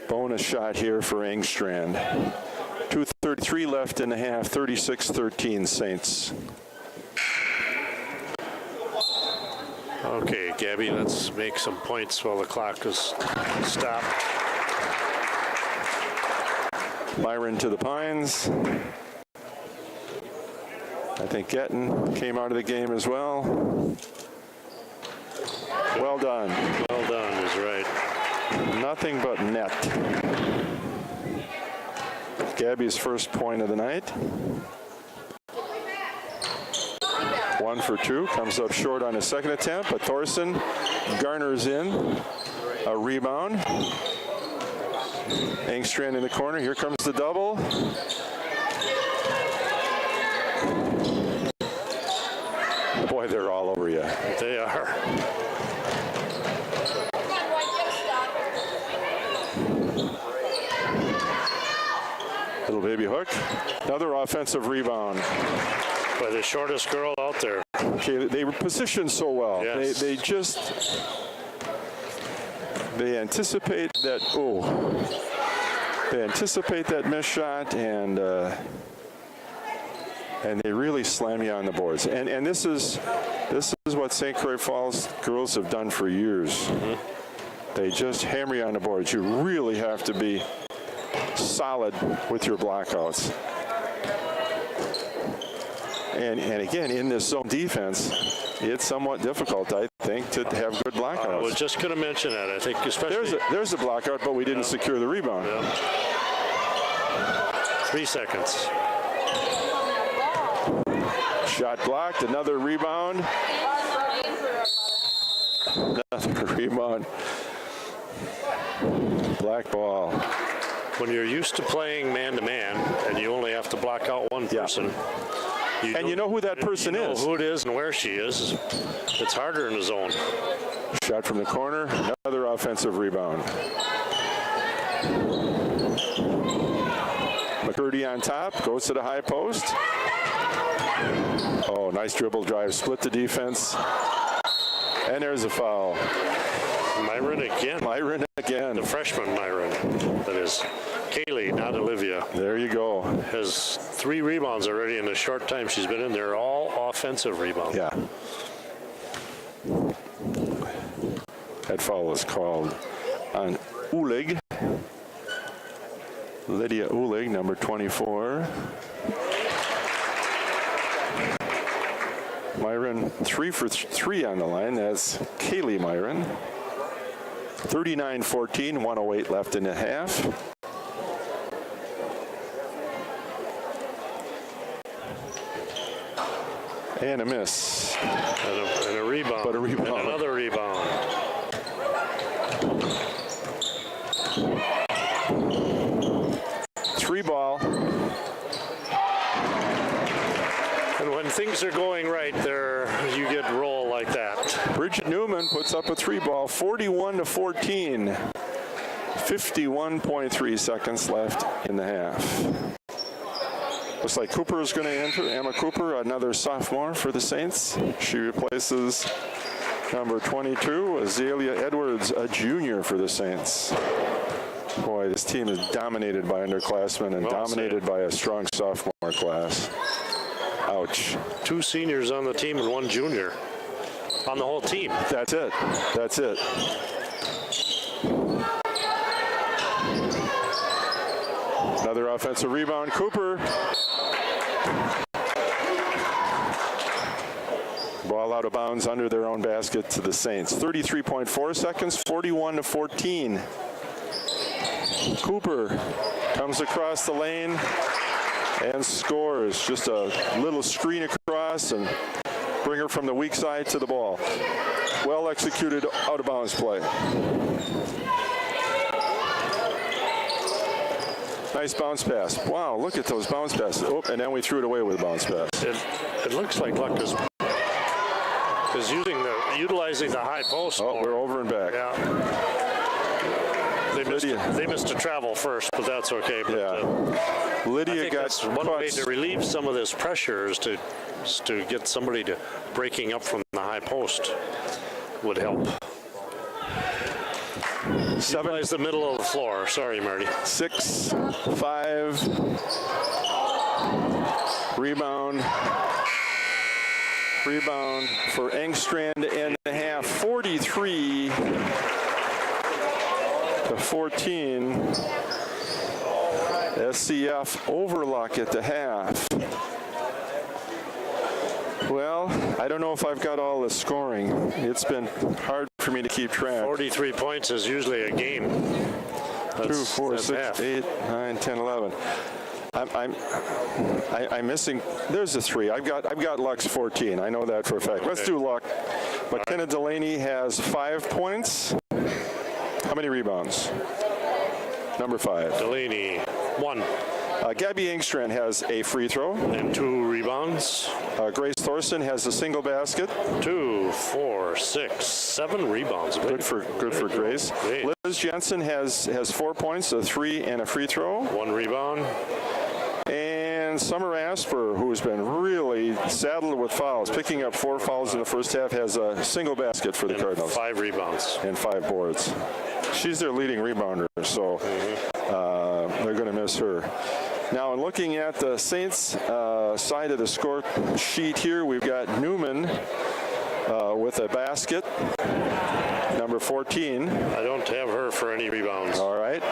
Bonus shot here for Engstrand. 2:33 left in the half. 36-13 Saints. Okay, Gabby, let's make some points while the clock is stopped. Myron to the Pines. I think Getton came out of the game as well. Well done. Well done is right. Nothing but net. Gabby's first point of the night. 1 for 2. Comes up short on his second attempt, but Thorson garners in a rebound. Engstrand in the corner. Here comes the double. Boy, they're all over you. They are. Little baby hook. Another offensive rebound. By the shortest girl out there. Okay, they were positioned so well. Yes. They anticipate that. They anticipate that missed shot, and they really slam you on the boards. And this is what St. Croix Falls girls have done for years. Mm-hmm. They just hammer you on the boards. You really have to be solid with your blockouts. And again, in this zone defense, it's somewhat difficult, I think, to have good blockouts. I was just going to mention that. I think especially... There's a blockout, but we didn't secure the rebound. Yeah. 3 seconds. Shot blocked. Another rebound. Another rebound. Black ball. When you're used to playing man-to-man and you only have to block out one person... And you know who that person is. Who it is and where she is. It's harder in the zone. Shot from the corner. Another offensive rebound. McCurdy on top. Goes to the high post. Oh, nice dribble drive. Split the defense. And there's a foul. Myron again. Myron again. The freshman Myron. That is Kaylee, not Olivia. There you go. Has 3 rebounds already in the short time she's been in there. All offensive rebounds. Yeah. That foul is called on Ulig. Lydia Ulig, number 24. Myron 3 for 3 on the line. That's Kaylee Myron. 39-14, 1:08 left in the half. And a miss. And a rebound. But a rebound. And another rebound. Three ball. And when things are going right there, you get roll like that. Bridget Newman puts up a 3 ball, 41-14. 51.3 seconds left in the half. Looks like Cooper is going to enter. Emma Cooper, another sophomore for the Saints. She replaces number 22, Azalea Edwards, a junior for the Saints. Boy, this team is dominated by underclassmen and dominated by a strong sophomore class. Ouch. 2 seniors on the team and 1 junior on the whole team. That's it. That's it. Another offensive rebound. Cooper. Ball out of bounds under their own basket to the Saints. 33.4 seconds, 41-14. Cooper comes across the lane and scores. Just a little screen across and bring her from the weak side to the ball. Well executed out of bounds play. Nice bounce pass. Wow, look at those bounce passes. Oh, and then we threw it away with a bounce pass. It looks like Luck is utilizing the high post. Oh, we're over and back. Yeah. They missed a travel first, but that's okay. But, yeah. Lydia got that's one way to relieve some of this pressure is to get somebody to breaking up from the high post would help. Utilize the middle of the floor. Sorry, Marty. 6-5. Rebound for Engstrand and a half. 43-14. SCF overlock at the half. Well, I don't know if I've got all the scoring. It's been hard for me to keep track. 43 points is usually a game. 2, 4, 6, half. 8, 9, 10, 11. I'm missing. There's a 3. I've got Luck's 14. I know that for a fact. Okay. Let's do Luck. McKenna Delaney has 5 points. How many rebounds? Number 5. Delaney 1. Gabby Engstrand has a free throw. And 2 rebounds. Grace Thorson has a single basket. 2, 4, 6, 7 rebounds. Good for Grace. Great. Liz Jensen has 4 points, a 3 and a free throw. 1 rebound. And Summer Asper, who's been really saddled with fouls, picking up 4 fouls in the first half, has a single basket for the Cardinals. 5 rebounds. And 5 boards. She's their leading rebounder, so they're going to miss her. Now, in looking at the Saints side of the score sheet here, we've got Newman with a basket, number 14. I don't have her for any rebounds. All right.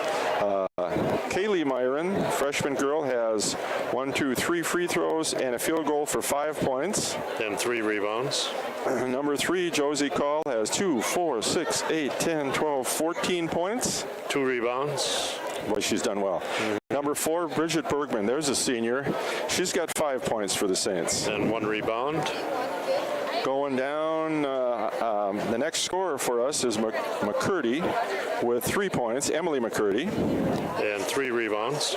Kaylee Myron, freshman girl, has 1, 2, 3 free throws and a field goal for 5 points. And 3 rebounds. Number 3, Josie Call, has 2, 4, 6, 8, 10, 12, 14 points. 2 rebounds. Boy, she's done well. Number 4, Bridget Bergman. There's a senior. She's got 5 points for the Saints. And 1 rebound. Going down, the next scorer for us is McCurdy with 3 points. Emily McCurdy. And 3 rebounds.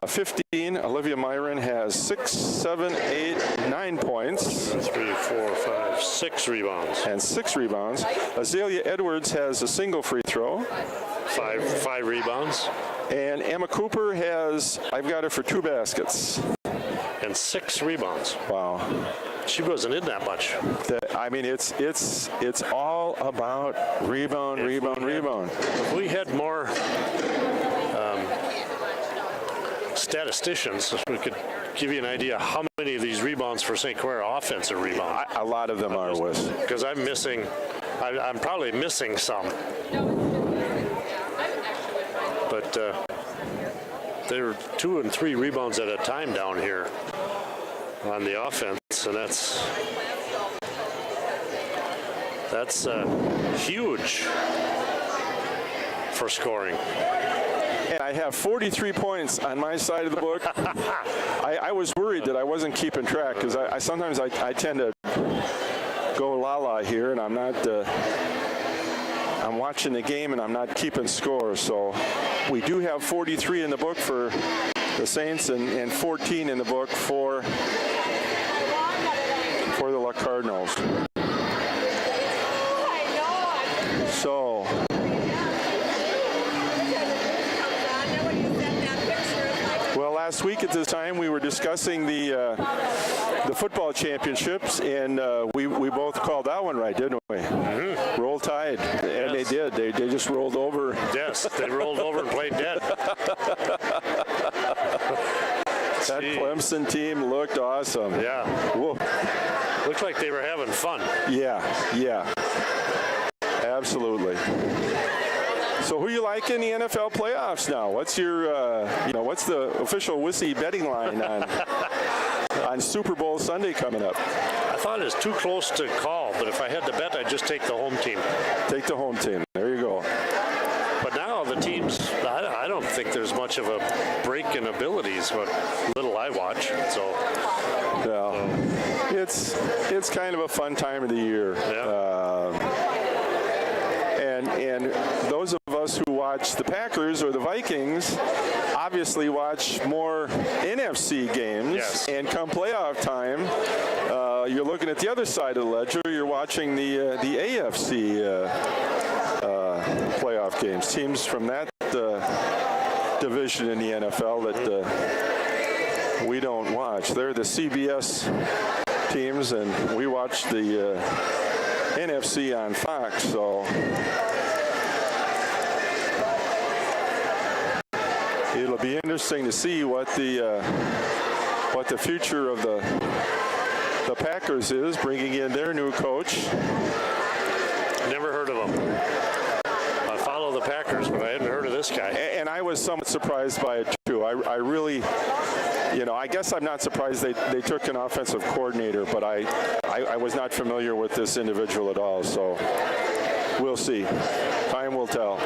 15, Olivia Myron has 6, 7, 8, 9 points. 3, 4, 5, 6 rebounds. And 6 rebounds. Azalea Edwards has a single free throw. 5 rebounds. And Emma Cooper has, I've got her for 2 baskets. And 6 rebounds. Wow. she wasn't in that much. I mean, it's all about rebound. If we had more statisticians, we could give you an idea how many of these rebounds for St. Croix are offensive rebounds. A lot of them are, Wes. Because I'm missing, I'm probably missing some. But there are 2 and 3 rebounds at a time down here on the offense, and that's huge for scoring. And I have 43 points on my side of the book. I was worried that I wasn't keeping track because I sometimes tend to go la-la here, and I'm not. I'm watching the game and I'm not keeping score. So we do have 43 in the book for the Saints and 14 in the book for the La Cardinals. So. Well, last week at this time we were discussing the football championships, and we both called that one right, didn't we? Mm-hmm. Roll Tide, and yes. They did. They just rolled over. Yes, they rolled over and played dead. That Clemson team looked awesome. Yeah. Whoa. Looked like they were having fun. Yeah. Absolutely. So who you like in the NFL playoffs now? What's your, what's the official Wissy betting line on Super Bowl Sunday coming up? I thought it was too close to call, but if I had to bet, I'd just take the home team. Take the home team. There you go. But now the teams, I don't think there's much of a break in abilities, but little I watch. So, well, it's kind of a fun time of the year. Yeah. And those of us who watch the Packers or the Vikings obviously watch more NFC games. Yes. And come playoff time, you're looking at the other side of the ledger. You're watching the AFC playoff games. Teams from that division in the NFL that we don't watch. They're the CBS teams, and we watch the NFC on Fox. So it'll be interesting to see what the future of the Packers is, bringing in their new coach. Never heard of him. I follow the Packers, but I hadn't heard of this guy. And I was somewhat surprised by it too. I really, I guess I'm not surprised they took an offensive coordinator, but I was not familiar with this individual at all. So we'll see. Time will tell.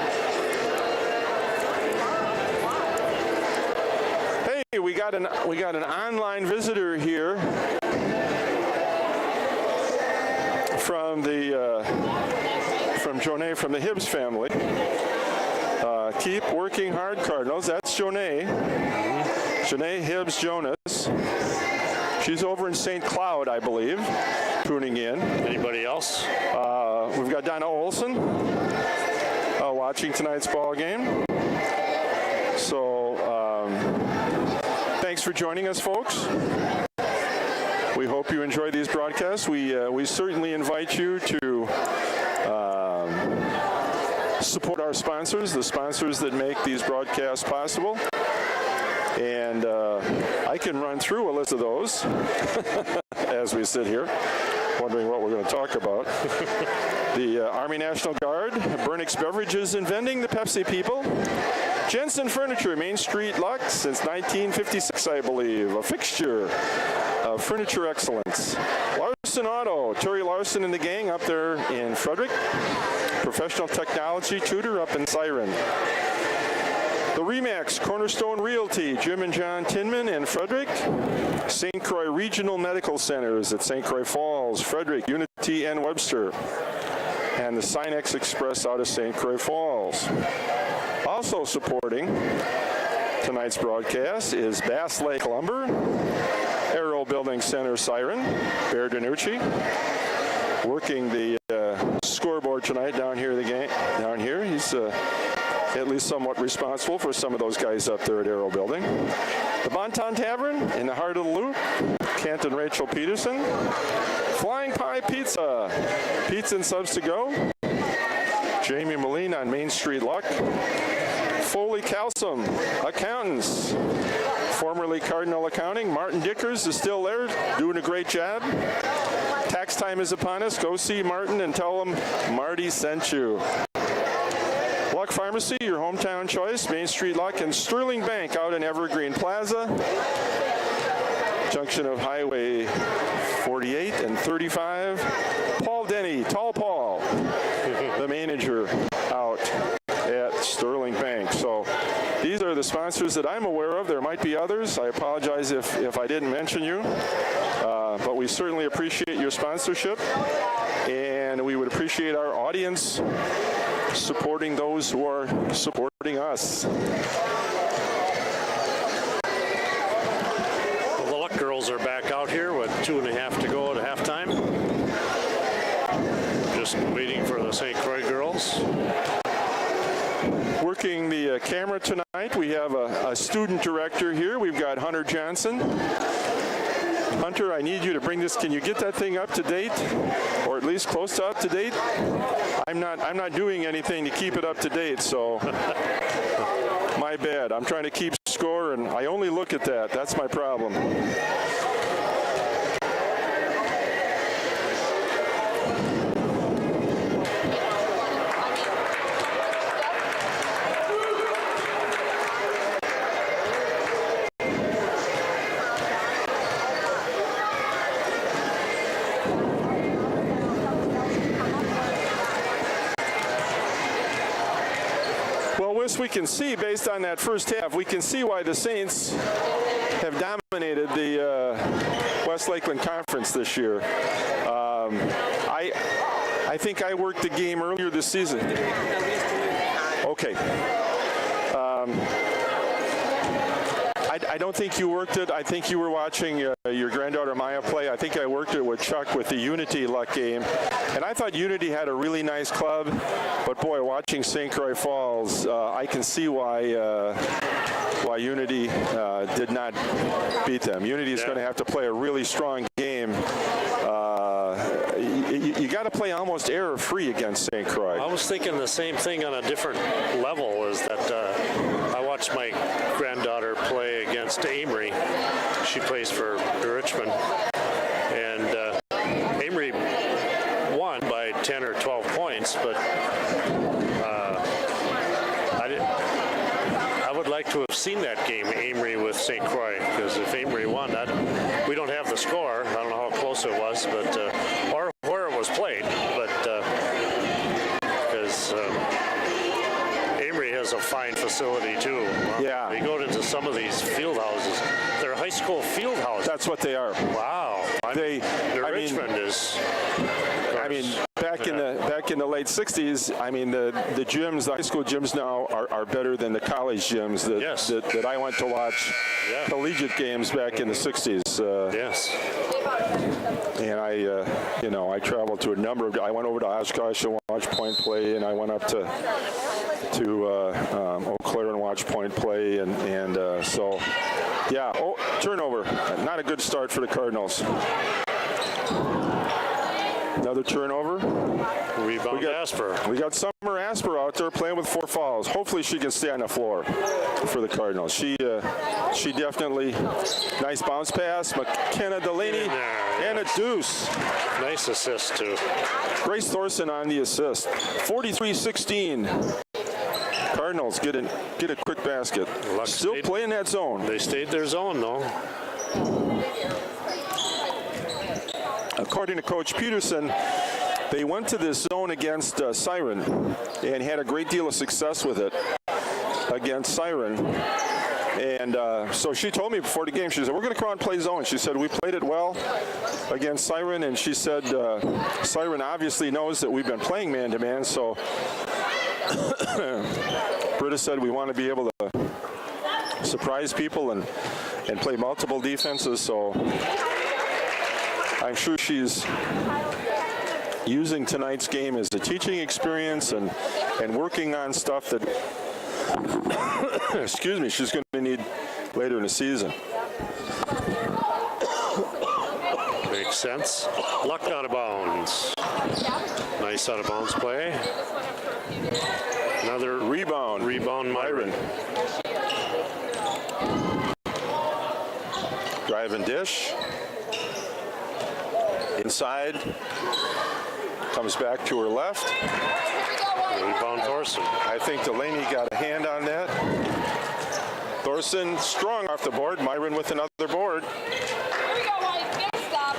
Hey, we got an online visitor here from Jonay from the Hibbs family. Keep working hard, Cardinals. That's Jonay. Jonay Hibbs Jonas. She's over in St. Cloud, I believe, tuning in. Anybody else? We've got Donna Olson watching tonight's ball game. So thanks for joining us, folks. We hope you enjoy these broadcasts. We certainly invite you to support our sponsors, the sponsors that make these broadcasts possible. And I can run through a list of those as we sit here, wondering what we're going to talk about. The Army National Guard, Burnix Beverages and Vending, the Pepsi people, Jensen Furniture, Main Street Lux, since 1956, I believe, a fixture of furniture excellence. Larson Auto, Terry Larson and the gang up there in Frederick. Professional Technology Tutor up in Siren. The Remax, Cornerstone Realty, Jim and John Tinman in Frederick. St. Croix Regional Medical Centers at St. Croix Falls, Frederick, Unity, and Webster. And the Sinex Express out of St. Croix Falls. Also supporting tonight's broadcast is Bass Lake Lumber, Aero Building Center Siren, Bear Danucci, working the scoreboard tonight down here. He's at least somewhat responsible for some of those guys up there at Aero Building. The Bonton Tavern in the heart of the Loop. Kent and Rachel Peterson. Flying Pie Pizza. Pizza and subs to go. Jamie Moline on Main Street Luck. Foley Calsum, accountants. Formerly Cardinal Accounting. Martin Dickers is still there, doing a great job. Tax time is upon us. Go see Martin and tell him Marty sent you. Luck Pharmacy, your hometown choice. Main Street Luck and Sterling Bank out in Evergreen Plaza. Junction of Highway 48 and 35. Paul Denny, Tall Paul, the manager out at Sterling Bank. So these are the sponsors that I'm aware of. There might be others. I apologize if I didn't mention you. But we certainly appreciate your sponsorship. And we would appreciate our audience supporting those who are supporting us. Well, the Luck girls are back out here with 2.5 to go at halftime. Just waiting for the St. Croix girls. Working the camera tonight, we have a student director here. We've got Hunter Johnson. Hunter, I need you to bring this. Can you get that thing up to date, or at least close to up to date? I'm not doing anything to keep it up to date, so my bad. I'm trying to keep score, and I only look at that. That's my problem. We can see, based on that first half, we can see why the Saints have dominated the West Lakeland Conference this year. I think I worked the game earlier this season. Okay. I don't think you worked it. I think you were watching your granddaughter Maya play. I think I worked it with Chuck with the Unity Luck game. And I thought Unity had a really nice club. But boy, watching St. Croix Falls, I can see why Unity did not beat them. Unity is going to have to play a really strong game. You got to play almost error-free against St. Croix. I was thinking the same thing on a different level, is that I watched my granddaughter play against Amory. She plays for Richmond. And Amory won by 10 or 12 points, but I would like to have seen that game, Amory with St. Croix, because if Amory won that, we don't have the score. I don't know how close it was, but or where it was played, but because Amory has a fine facility too. Yeah. They go into some of these field houses. They're high school field houses. That's what they are. Wow. Richmond is. I mean, back in the late 60s, I mean, the gyms, the high school gyms now are better than the college gyms that I went to watch collegiate games back in the 60s. Yes. And I traveled to a number of. I went over to Oshkosh and watched Point play, and I went up to Eau Claire and watched Point play, and so yeah. Oh, turnover. Not a good start for the Cardinals. Another turnover. Rebound Asper. We got Summer Asper out there playing with 4 fouls. Hopefully she can stay on the floor for the Cardinals. She definitely, nice bounce pass. McKenna Delaney and a deuce. Nice assist too. Grace Thorson on the assist. 43-16. Cardinals get a quick basket. Still playing that zone. They stayed their zone though. According to Coach Peterson, they went to this zone against Siren and had a great deal of success with it against Siren. And so she told me before the game, she said, we're going to come out and play zone. She said, we played it well against Siren. And she said, Siren obviously knows that we've been playing man-to-man. So Britta said, we want to be able to surprise people and play multiple defenses. So I'm sure she's using tonight's game as a teaching experience and working on stuff that excuse me, she's going to need later in the season. Makes sense. Luck out of bounds. Nice out of bounds play. Another Rebound, Myron. Drive and dish. Inside. Comes back to her left. Rebound Thorson. I think Delaney got a hand on that. Thorson strong off the board. Myron with another board. Here we go, White. Get a stop.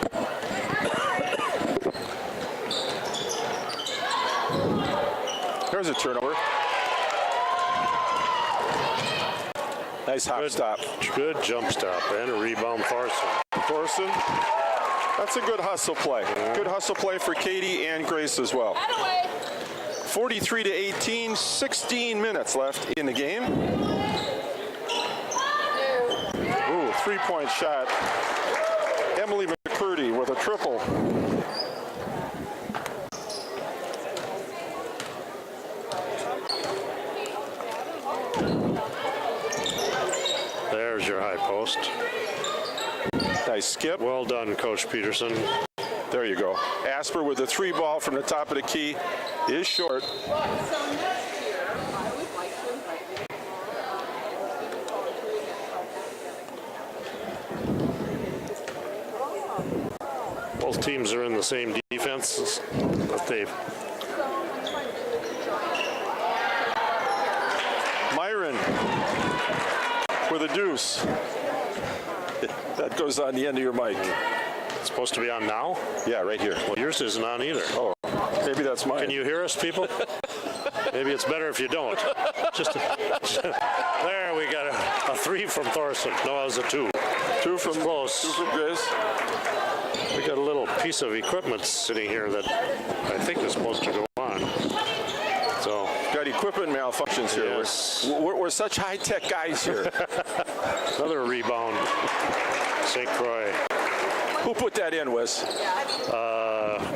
There's a turnover. Nice hop stop. Good jump stop and a rebound Thorson. That's a good hustle play. Good hustle play for Katie and Grace as well. 43 to 18, 16 minutes left in the game. Ooh, three-point shot. Emily McCurdy with a triple. There's your high post. Nice skip. Well done, Coach Peterson. There you go. Asper with the three ball from the top of the key is short. Both teams are in the same defense, but they've Myron with a deuce. That goes on the end of your mic. It's supposed to be on now? Yeah, right here. Well, yours isn't on either. Oh, maybe that's mine. Can you hear us, people? Maybe it's better if you don't. There, we got a three from Thorson. No, it was a two. Two from close. Two from Grace. We got a little piece of equipment sitting here that I think is supposed to go on. So got equipment malfunctions here. Yes. We're such high-tech guys here. Another rebound. St. Croix. Who put that in, Wes?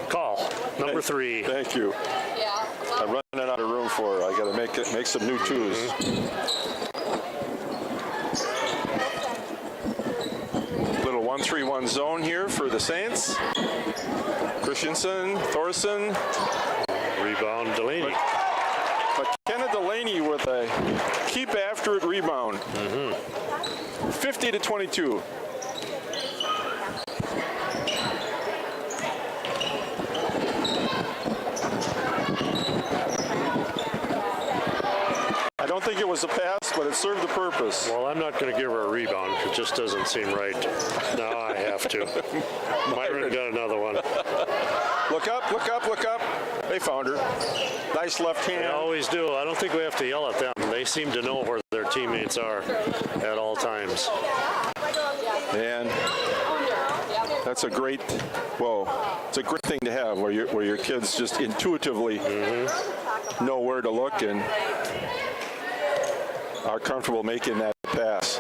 Call. Number 3. Thank you. Yeah. I'm running out of room for her. I got to make some new twos. Little 1-3-1 zone here for the Saints. Christensen, Thorson. Rebound, Delaney. McKenna Delaney with a keep after it rebound. 50 to 22. I don't think it was a pass, but it served the purpose. Well, I'm not going to give her a rebound. It just doesn't seem right. Now I have to. Myron got another one. Look up, look up, look up. They found her. Nice left hand. They always do. I don't think we have to yell at them. They seem to know where their teammates are at all times. And that's a great, well, it's a great thing to have where your kids just intuitively know where to look and are comfortable making that pass.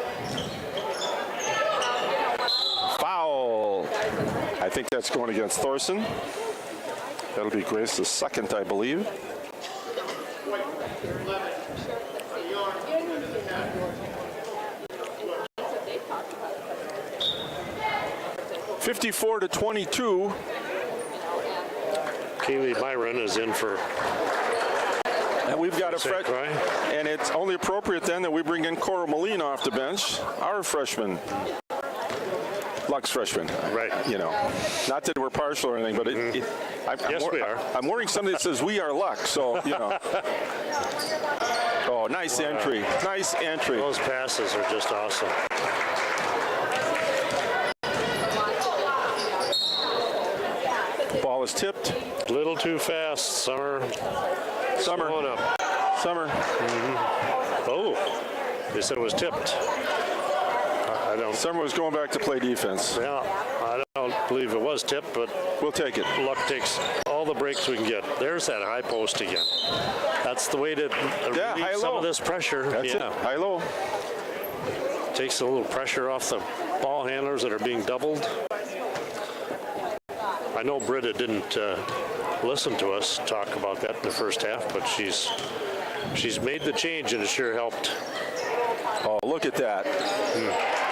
Foul. I think that's going against Thorson. That'll be Grace's second, I believe. (54 to 22). Kaylee Myron is in for. And we've got a St. Croix. and it's only appropriate then that we bring in Cora Molina off the bench, our freshman, Lux freshman. Right. You know, not that we're partial or anything, but we are. I'm wearing something that says we are Lux, so you know. Oh, nice entry, nice entry. Those passes are just awesome. Ball is tipped. A little too fast, Summer. Slowing up. Summer. Oh, they said it was tipped. I don't. Summer was going back to play defense. Yeah, I don't believe it was tipped, but We'll take it. Luck takes all the breaks we can get. There's that high post again. That's the way to relieve some of this pressure. That's it. High low. Takes a little pressure off the ball handlers that are being doubled. I know Britta didn't listen to us talk about that in the first half, but she's she's made the change and it sure helped. Oh, look at that.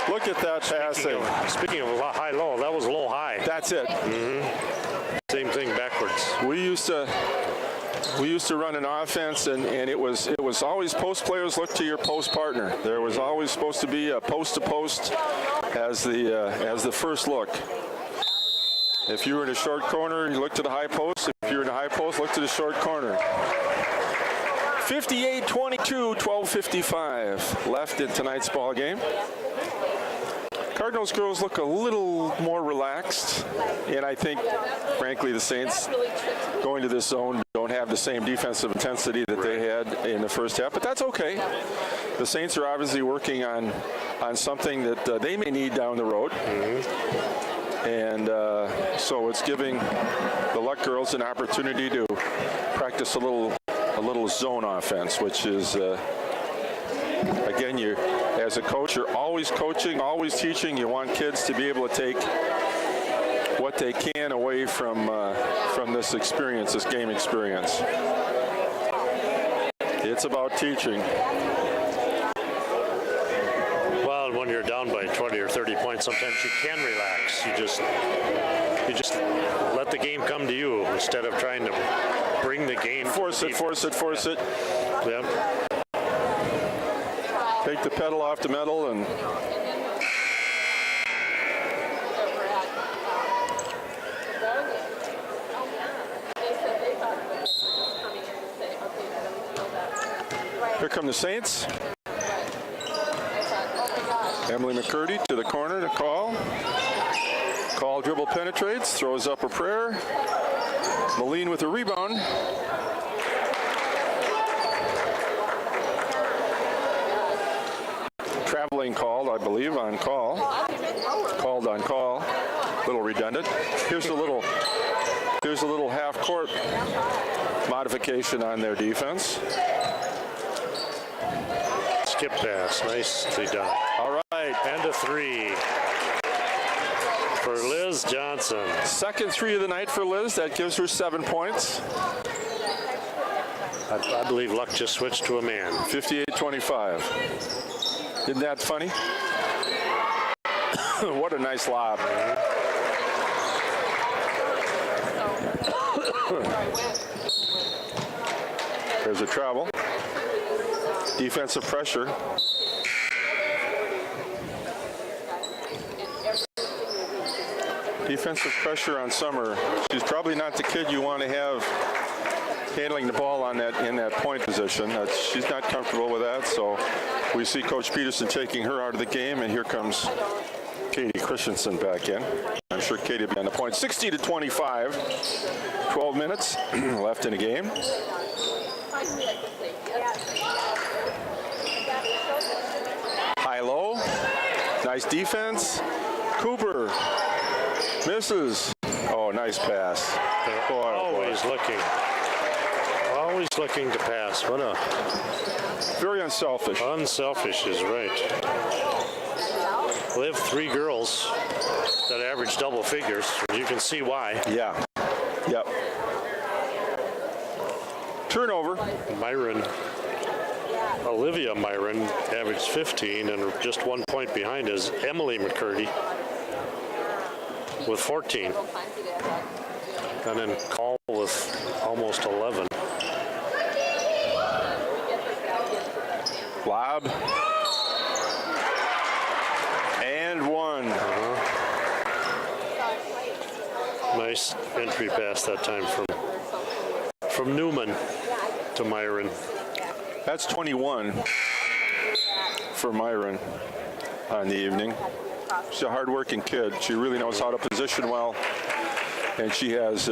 Look at that passing. Speaking of high-low, that was low-high. That's it. Same thing backwards. We used to run an offense, and it was always post players look to your post partner. There was always supposed to be a post to post as the first look. If you were in a short corner, you look to the high post. If you're in a high post, look to the short corner. 58-22, 12:55 left in tonight's ball game. Cardinals girls look a little more relaxed, and I think, frankly, the Saints going to this zone don't have the same defensive intensity that they had in the first half, but that's okay. The Saints are obviously working on something that they may need down the road, and so it's giving the Luck girls an opportunity to practice a little zone offense, which is again, you as a coach, you're always coaching, always teaching. You want kids to be able to take what they can away from this experience, this game experience. It's about teaching. Well, when you're down by 20 or 30 points, sometimes you can relax. You just let the game come to you instead of trying to bring the game. Force it. Yep. Take the pedal off the metal and here come the Saints. Emily McCurdy to the corner to call. Call dribble penetrates, throws up a prayer. Moline with a rebound. Traveling called, I believe, on call. Called on call. A little redundant. Here's a little half-court modification on their defense. Skip pass, nicely done. All right. And a three for Liz Johnson. Second three of the night for Liz. That gives her 7 points. I believe Luck just switched to a man. 58-25. Isn't that funny? What a nice lob. There's a travel. Defensive pressure. Defensive pressure on Summer. She's probably not the kid you want to have handling the ball in that point position. She's not comfortable with that, so we see Coach Peterson taking her out of the game, and here comes Katie Christensen back in. I'm sure Katie will be on the point. 60-25, 12 minutes left in the game. High-low, nice defense. Cooper misses. Oh, nice pass. Boy, Always looking to pass. What a very unselfish. Unselfish is right. We have three girls that average double figures. You can see why. Yeah. Yep. Turnover. Olivia Myron averaged 15, and just 1 point behind is Emily McCurdy with 14. And then Call with almost 11. Lob. And one. Nice entry pass that time from Newman to Myron. That's 21 for Myron on the evening. She's a hard-working kid. She really knows how to position well, and she has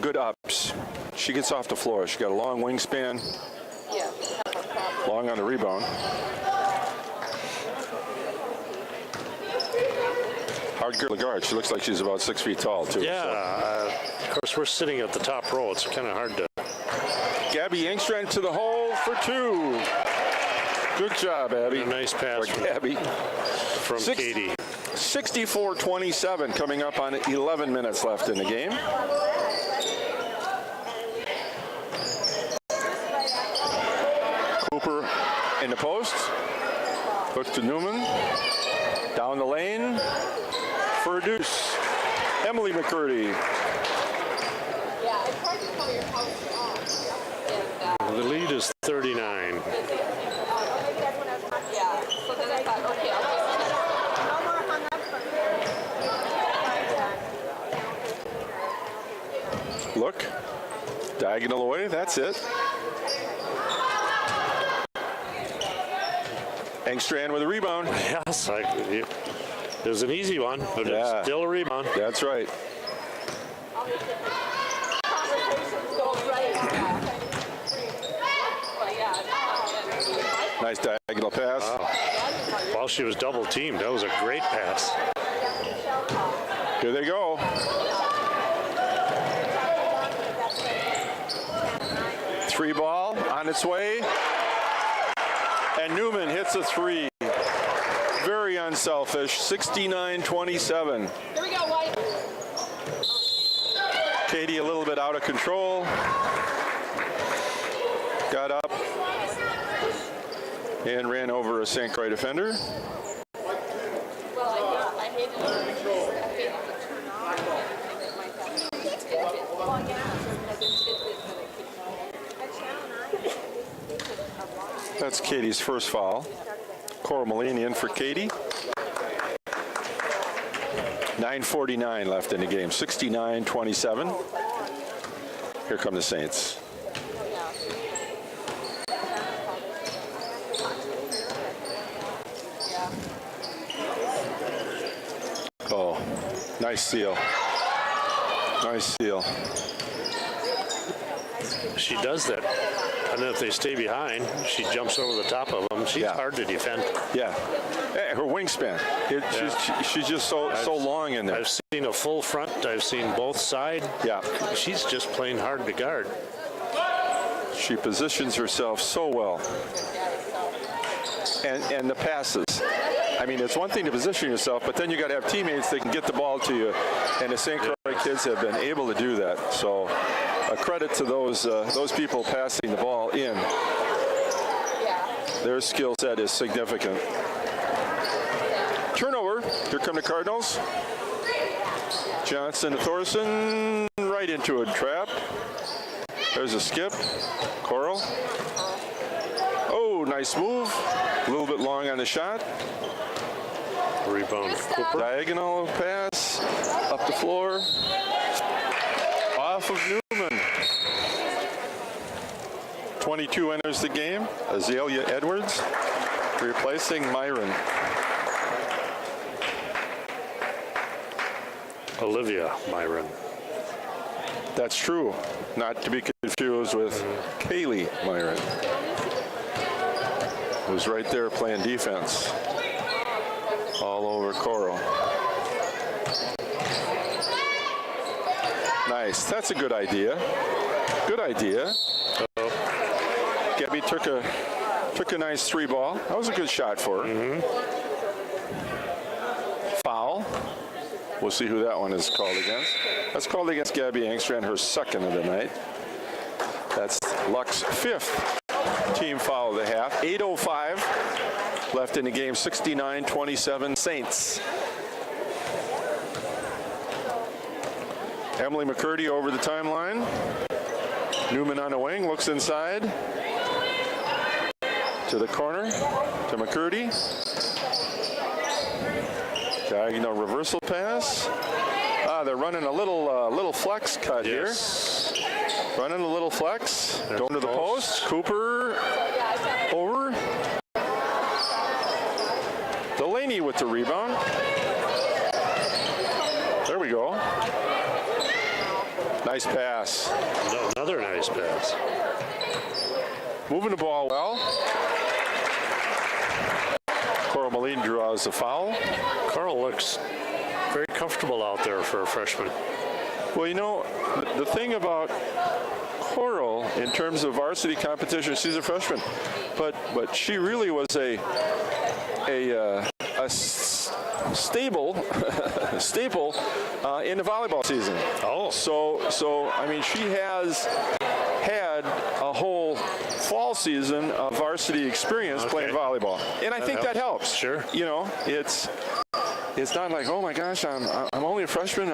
good ups. She gets off the floor. She got a long wingspan, long on the rebound. Hard girl to guard. She looks like she's about 6 feet tall, too. Yeah, so. Of course, we're sitting at the top row. It's kind of hard to. Gabby Engstrand to the hole for two. Good job, Abby. A nice pass from Gabby. From Katie. 64-27 coming up on 11 minutes left in the game. behind the post. Hook to Newman. Down the lane for a deuce. Emily McCurdy. Yeah, it's hard to tell your house off. The lead is 39. Yeah, so then I thought, okay, no more hung up for Look. Diagonal away. That's it. Engstrand with a rebound. Yes, it was an easy one, but Yeah. it's still a rebound. That's right. conversations go right. Well, yeah. Nice diagonal pass. While she was double teamed, that was a great pass. Here they go. Three ball on its way. And Newman hits a three. Very unselfish. 69-27. Here we go, White. Katie a little bit out of control. Got up and ran over a St. Croix defender. Well, I hated it. I hated the turn on. Well, yeah. That's Katie's first foul. Cora Malini in for Katie. 9:49 left in the game. 69-27. Here come the Saints. Oh, nice steal. Nice steal. She does that. And if they stay behind, she jumps over the top of them. She's Yeah. hard to defend. Yeah. Hey, her wingspan. She's just so long in there. I've seen a full front. I've seen both side. Yeah. She's just plain hard to guard. She positions herself so well. And the passes. I mean, it's one thing to position yourself, but then you got to have teammates that can get the ball to you. And the St. Croix kids have been able to do that. So a credit to those people passing the ball in. Their skill set is significant. Turnover. Here come the Cardinals. Johnson to Thorson. Right into a trap. There's a skip. Coral. Oh, nice move. A little bit long on the shot. Rebound. Cooper. Diagonal pass. Up the floor. Off of Newman. 22 enters the game. Azalea Edwards replacing Myron. Olivia Myron. That's true. Not to be confused with Kaylee Myron, who's right there playing defense. All over Coral. Nice. That's a good idea. Good idea. Gabby took a nice three ball. That was a good shot for her. Foul. We'll see who that one is called against. That's called against Gabby Engstrand, her second of the night. That's Luck's fifth team foul of the half. 8:05 left in the game. 69-27 Saints. Emily McCurdy over the timeline. Newman on the wing, looks inside. To the corner, to McCurdy. Diagonal reversal pass. They're running a little flex cut here. Running a little flex. Going to the post. Cooper over. Delaney with the rebound. There we go. Nice pass. Another nice pass. Moving the ball well. Coral Moline draws the foul. Carl looks very comfortable out there for a freshman. Well, you know, the thing about Coral in terms of varsity competition, she's a freshman, but she really was a staple in the volleyball season. Oh. So I mean, she has had a whole fall season of varsity experience playing volleyball, and I think that helps. Sure. You know, it's not like, oh my gosh, I'm only a freshman.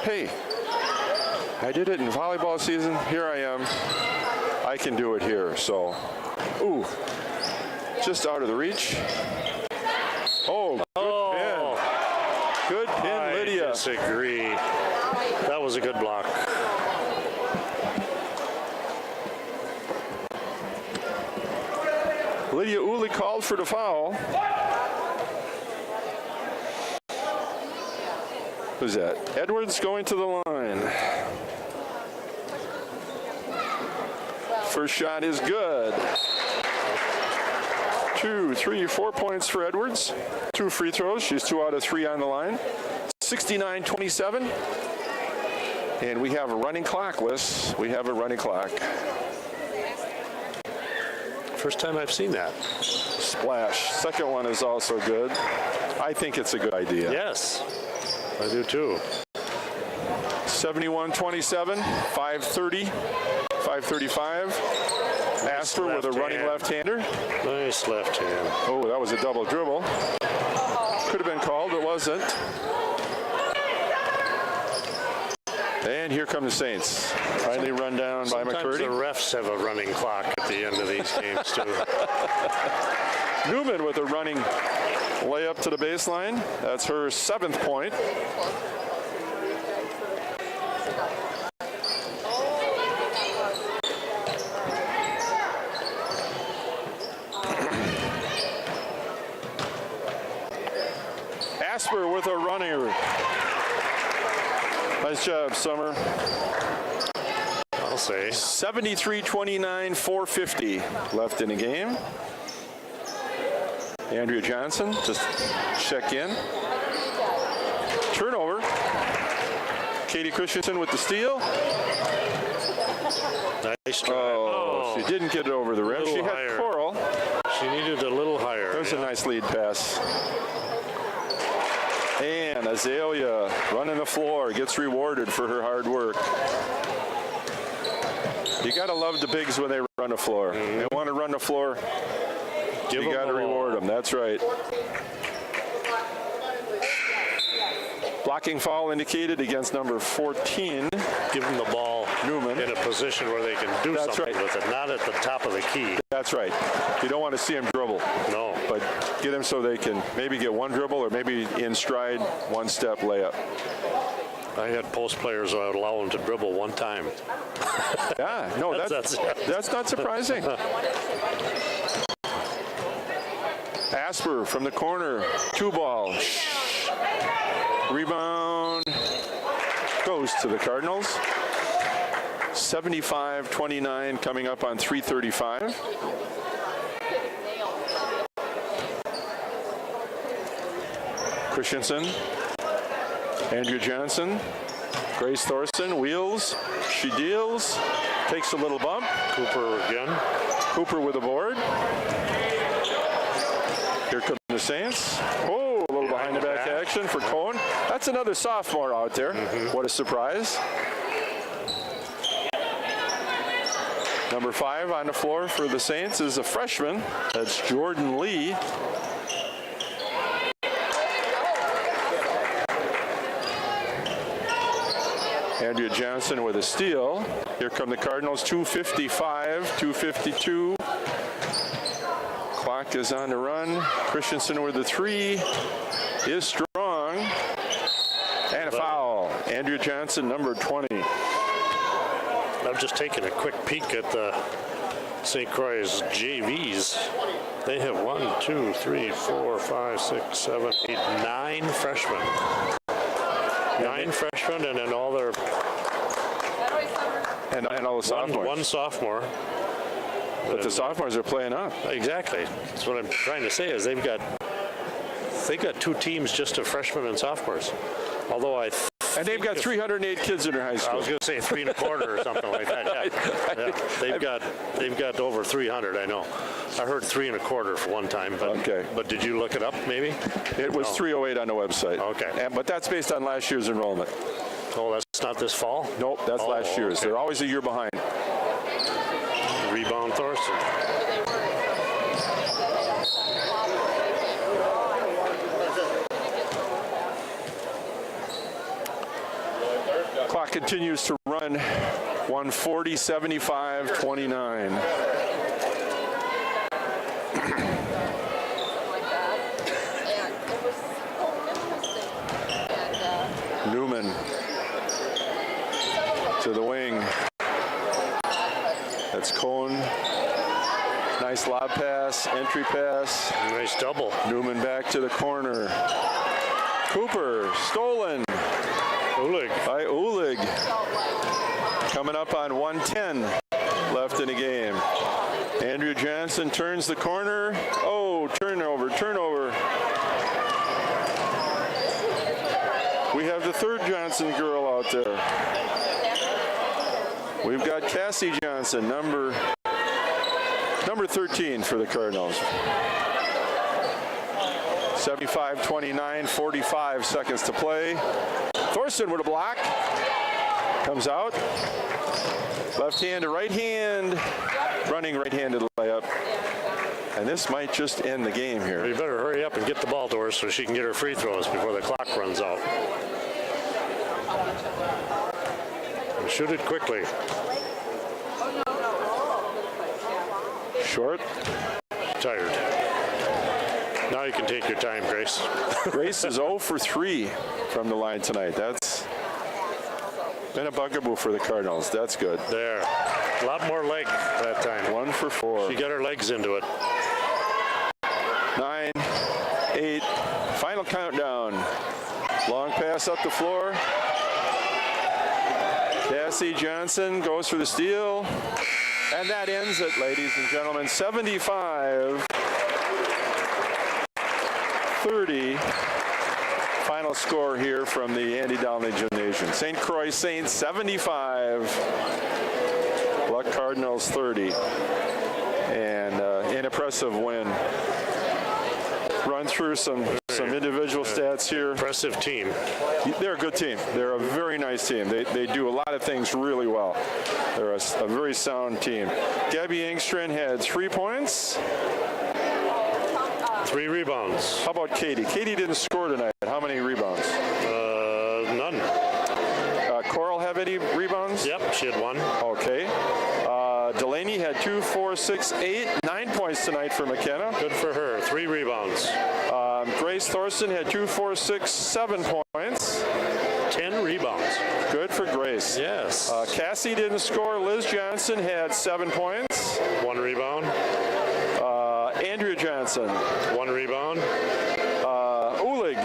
Hey, I did it in volleyball season. Here I am. I can do it here. So, ooh, just out of the reach. Oh, good pin. Good pin, Lydia. I disagree. That was a good block. Lydia Uli called for the foul. Who's that? Edwards going to the line. First shot is good. 2, 3, 4 points for Edwards. 2 free throws. She's 2 out of 3 on the line. 69-27. And we have a running clock, Liz. We have a running clock. First time I've seen that. Splash. Second one is also good. I think it's a good idea. Yes, I do too. 71-27, 5:30, 5:35. Asper with a running left-hander. Nice left hand. Oh, that was a double dribble. Could have been called, it wasn't. And here come the Saints. Finally run down by Sometimes McCurdy. the refs have a running clock at the end of these games too. Newman with a running layup to the baseline. That's her 7th point. Asper with a runner. Nice job, Summer. I'll say. 73-29, 4:50 left in the game. Andrea Johnson just check in. Turnover. Katie Christensen with the steal. Nice try. Oh, she didn't get it over the rim. She had higher. Coral. She needed a little higher. There's a nice lead pass. And Azalea running the floor, gets rewarded for her hard work. You got to love the bigs when they run the floor. They want to run the floor. You got to reward them. That's right. Blocking foul indicated against number 14. Give them the ball, Newman, in a position where they can do something with it, not at the top of the key. That's right. You don't want to see them dribble. No. But get them so they can maybe get one dribble or maybe in stride, one-step layup. I had post players who I would allow them to dribble one time. Yeah, no, that's not surprising. Asper from the corner, 2-ball. Rebound goes to the Cardinals. 75-29 coming up on 3:35. Christensen, Andrea Johnson, Grace Thorson, wheels, she deals, takes a little bump. Cooper again. Cooper with a board. Here come the Saints. Oh, a little behind the back action for Cohen. That's another sophomore out there. What a surprise. Number 5 on the floor for the Saints is a freshman. That's Jordan Lee. Andrea Johnson with a steal. Here come the Cardinals, 2:55, 2:52. Clock is on the run. Christensen with the 3 is strong. And a foul. Andrea Johnson, number 20. I'm just taking a quick peek at the St. Croix JVs. They have 1, 2, 3, 4, 5, 6, 7, 8, 9 freshmen. 9 freshmen, and then all their and all the sophomores. One sophomore. But the sophomores are playing up. Exactly. That's what I'm trying to say is they've got 2 teams just of freshmen and sophomores. Although and they've got 308 kids in their high school. I was going to say 3 1/4 or something like that. Yeah. They've got over 300. I know. I heard 3 1/4 for one time. But, okay. But did you look it up? Maybe it was 308 on the website. Okay. But that's based on last year's enrollment. Oh, that's not this fall? Nope, that's last year's. Okay. They're always a year behind. Rebound Thorson. Clock continues to run. 140, 75, 29. Newman to the wing. That's Cohn. Nice lob pass, entry pass. Nice double. Newman back to the corner. Cooper, stolen Ulig. by Ulig. Coming up on 1:10 left in the game. Andrea Johnson turns the corner. Oh, turnover. We have the third Johnson girl out there. We've got Cassie Johnson, number 13 for the Cardinals. 75-29, 45 seconds to play. Thorson with a block. Comes out. Left hand to right hand. Running right-handed layup. And this might just end the game here. We better hurry up and get the ball to her so she can get her free throws before the clock runs out. And shoot it quickly. Short. Tired. Now you can take your time, Grace. Grace is 0 for 3 from the line tonight. That's been a bugaboo for the Cardinals. That's good. There. A lot more leg that time. 1 for 4. She got her legs into it. 9, 8, final countdown. Long pass up the floor. Cassie Johnson goes for the steal. And that ends it, ladies and gentlemen. 75-30. Final score here from the Andy Dowling Gymnasium. St. Croix Saints 75. Luck Cardinals 30. And an impressive win. Run through some individual stats here. Impressive team. They're a good team. They're a very nice team. They do a lot of things really well. They're a very sound team. Gabby Engstrand had 3 points. 3 rebounds. How about Katie? Katie didn't score tonight. How many rebounds? None. Coral have any rebounds? Yep, she had 1. Okay. Delaney had 2, 4, 6, 8, 9 points tonight for McKenna. Good for her. 3 rebounds. Grace Thorson had 2, 4, 6, 7 points. 10 rebounds. Good for Grace. Yes. Cassie didn't score. Liz Johnson had 7 points. 1 rebound. Andrea Johnson. 1 rebound. Ulig.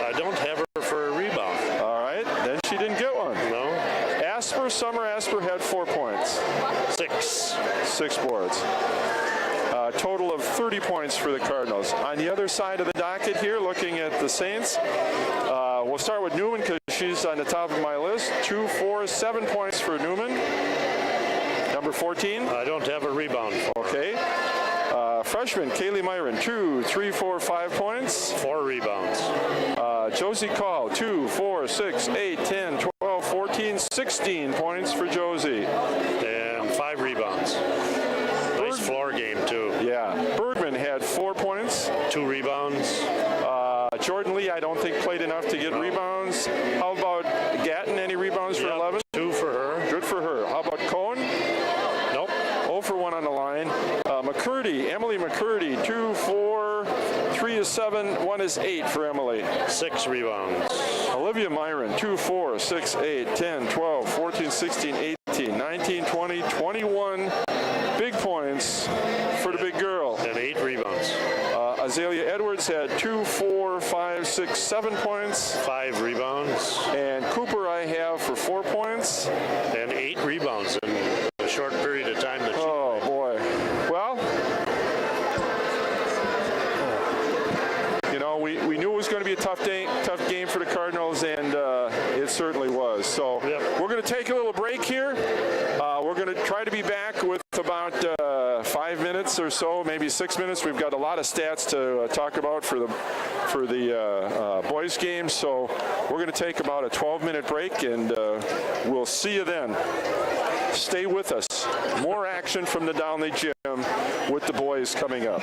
I don't have her for a rebound. All right. Then she didn't get one. No. Summer Asper had 4 points. 6. 6 boards. Total of 30 points for the Cardinals. On the other side of the docket here, looking at the Saints, we'll start with Newman because she's on the top of my list. 2, 4, 7 points for Newman. Number 14. I don't have a rebound. Okay. Freshman Kaylee Myron, 2, 3, 4, 5 points. 4 rebounds. Josie Call, 2, 4, 6, 8, 10, 12, 14, 16 points for Josie. And 5 rebounds. Nice floor game, too. Yeah. Bergman had 4 points. 2 rebounds. Jordan Lee, I don't think played enough to get rebounds. How about Gatton? Any rebounds for 11? 2 for her. Good for her. How about Cohn? Nope. 0 for 1 on the line. McCurdy, Emily McCurdy, 2, 4, 3 is 7, 1 is 8 for Emily. 6 rebounds. Olivia Myron, 2, 4, 6, 8, 10, 12, 14, 16, 18, 19, 20, 21 big points for the big girl. And 8 rebounds. Azalea Edwards had 2, 4, 5, 6, 7 points. 5 rebounds. And Cooper I have for 4 points. And 8 rebounds in a short period of time. That oh, boy. Well, you know, we knew it was going to be a tough game for the Cardinals, and it certainly was. So we're going to take a little break here. We're going to try to be back with about 5 minutes. minutes or so, maybe 6 minutes. We've got a lot of stats to talk about for the boys game. So we're going to take about a 12-minute break, and we'll see you then. Stay with us. More action from the Downley Gym with the boys coming up.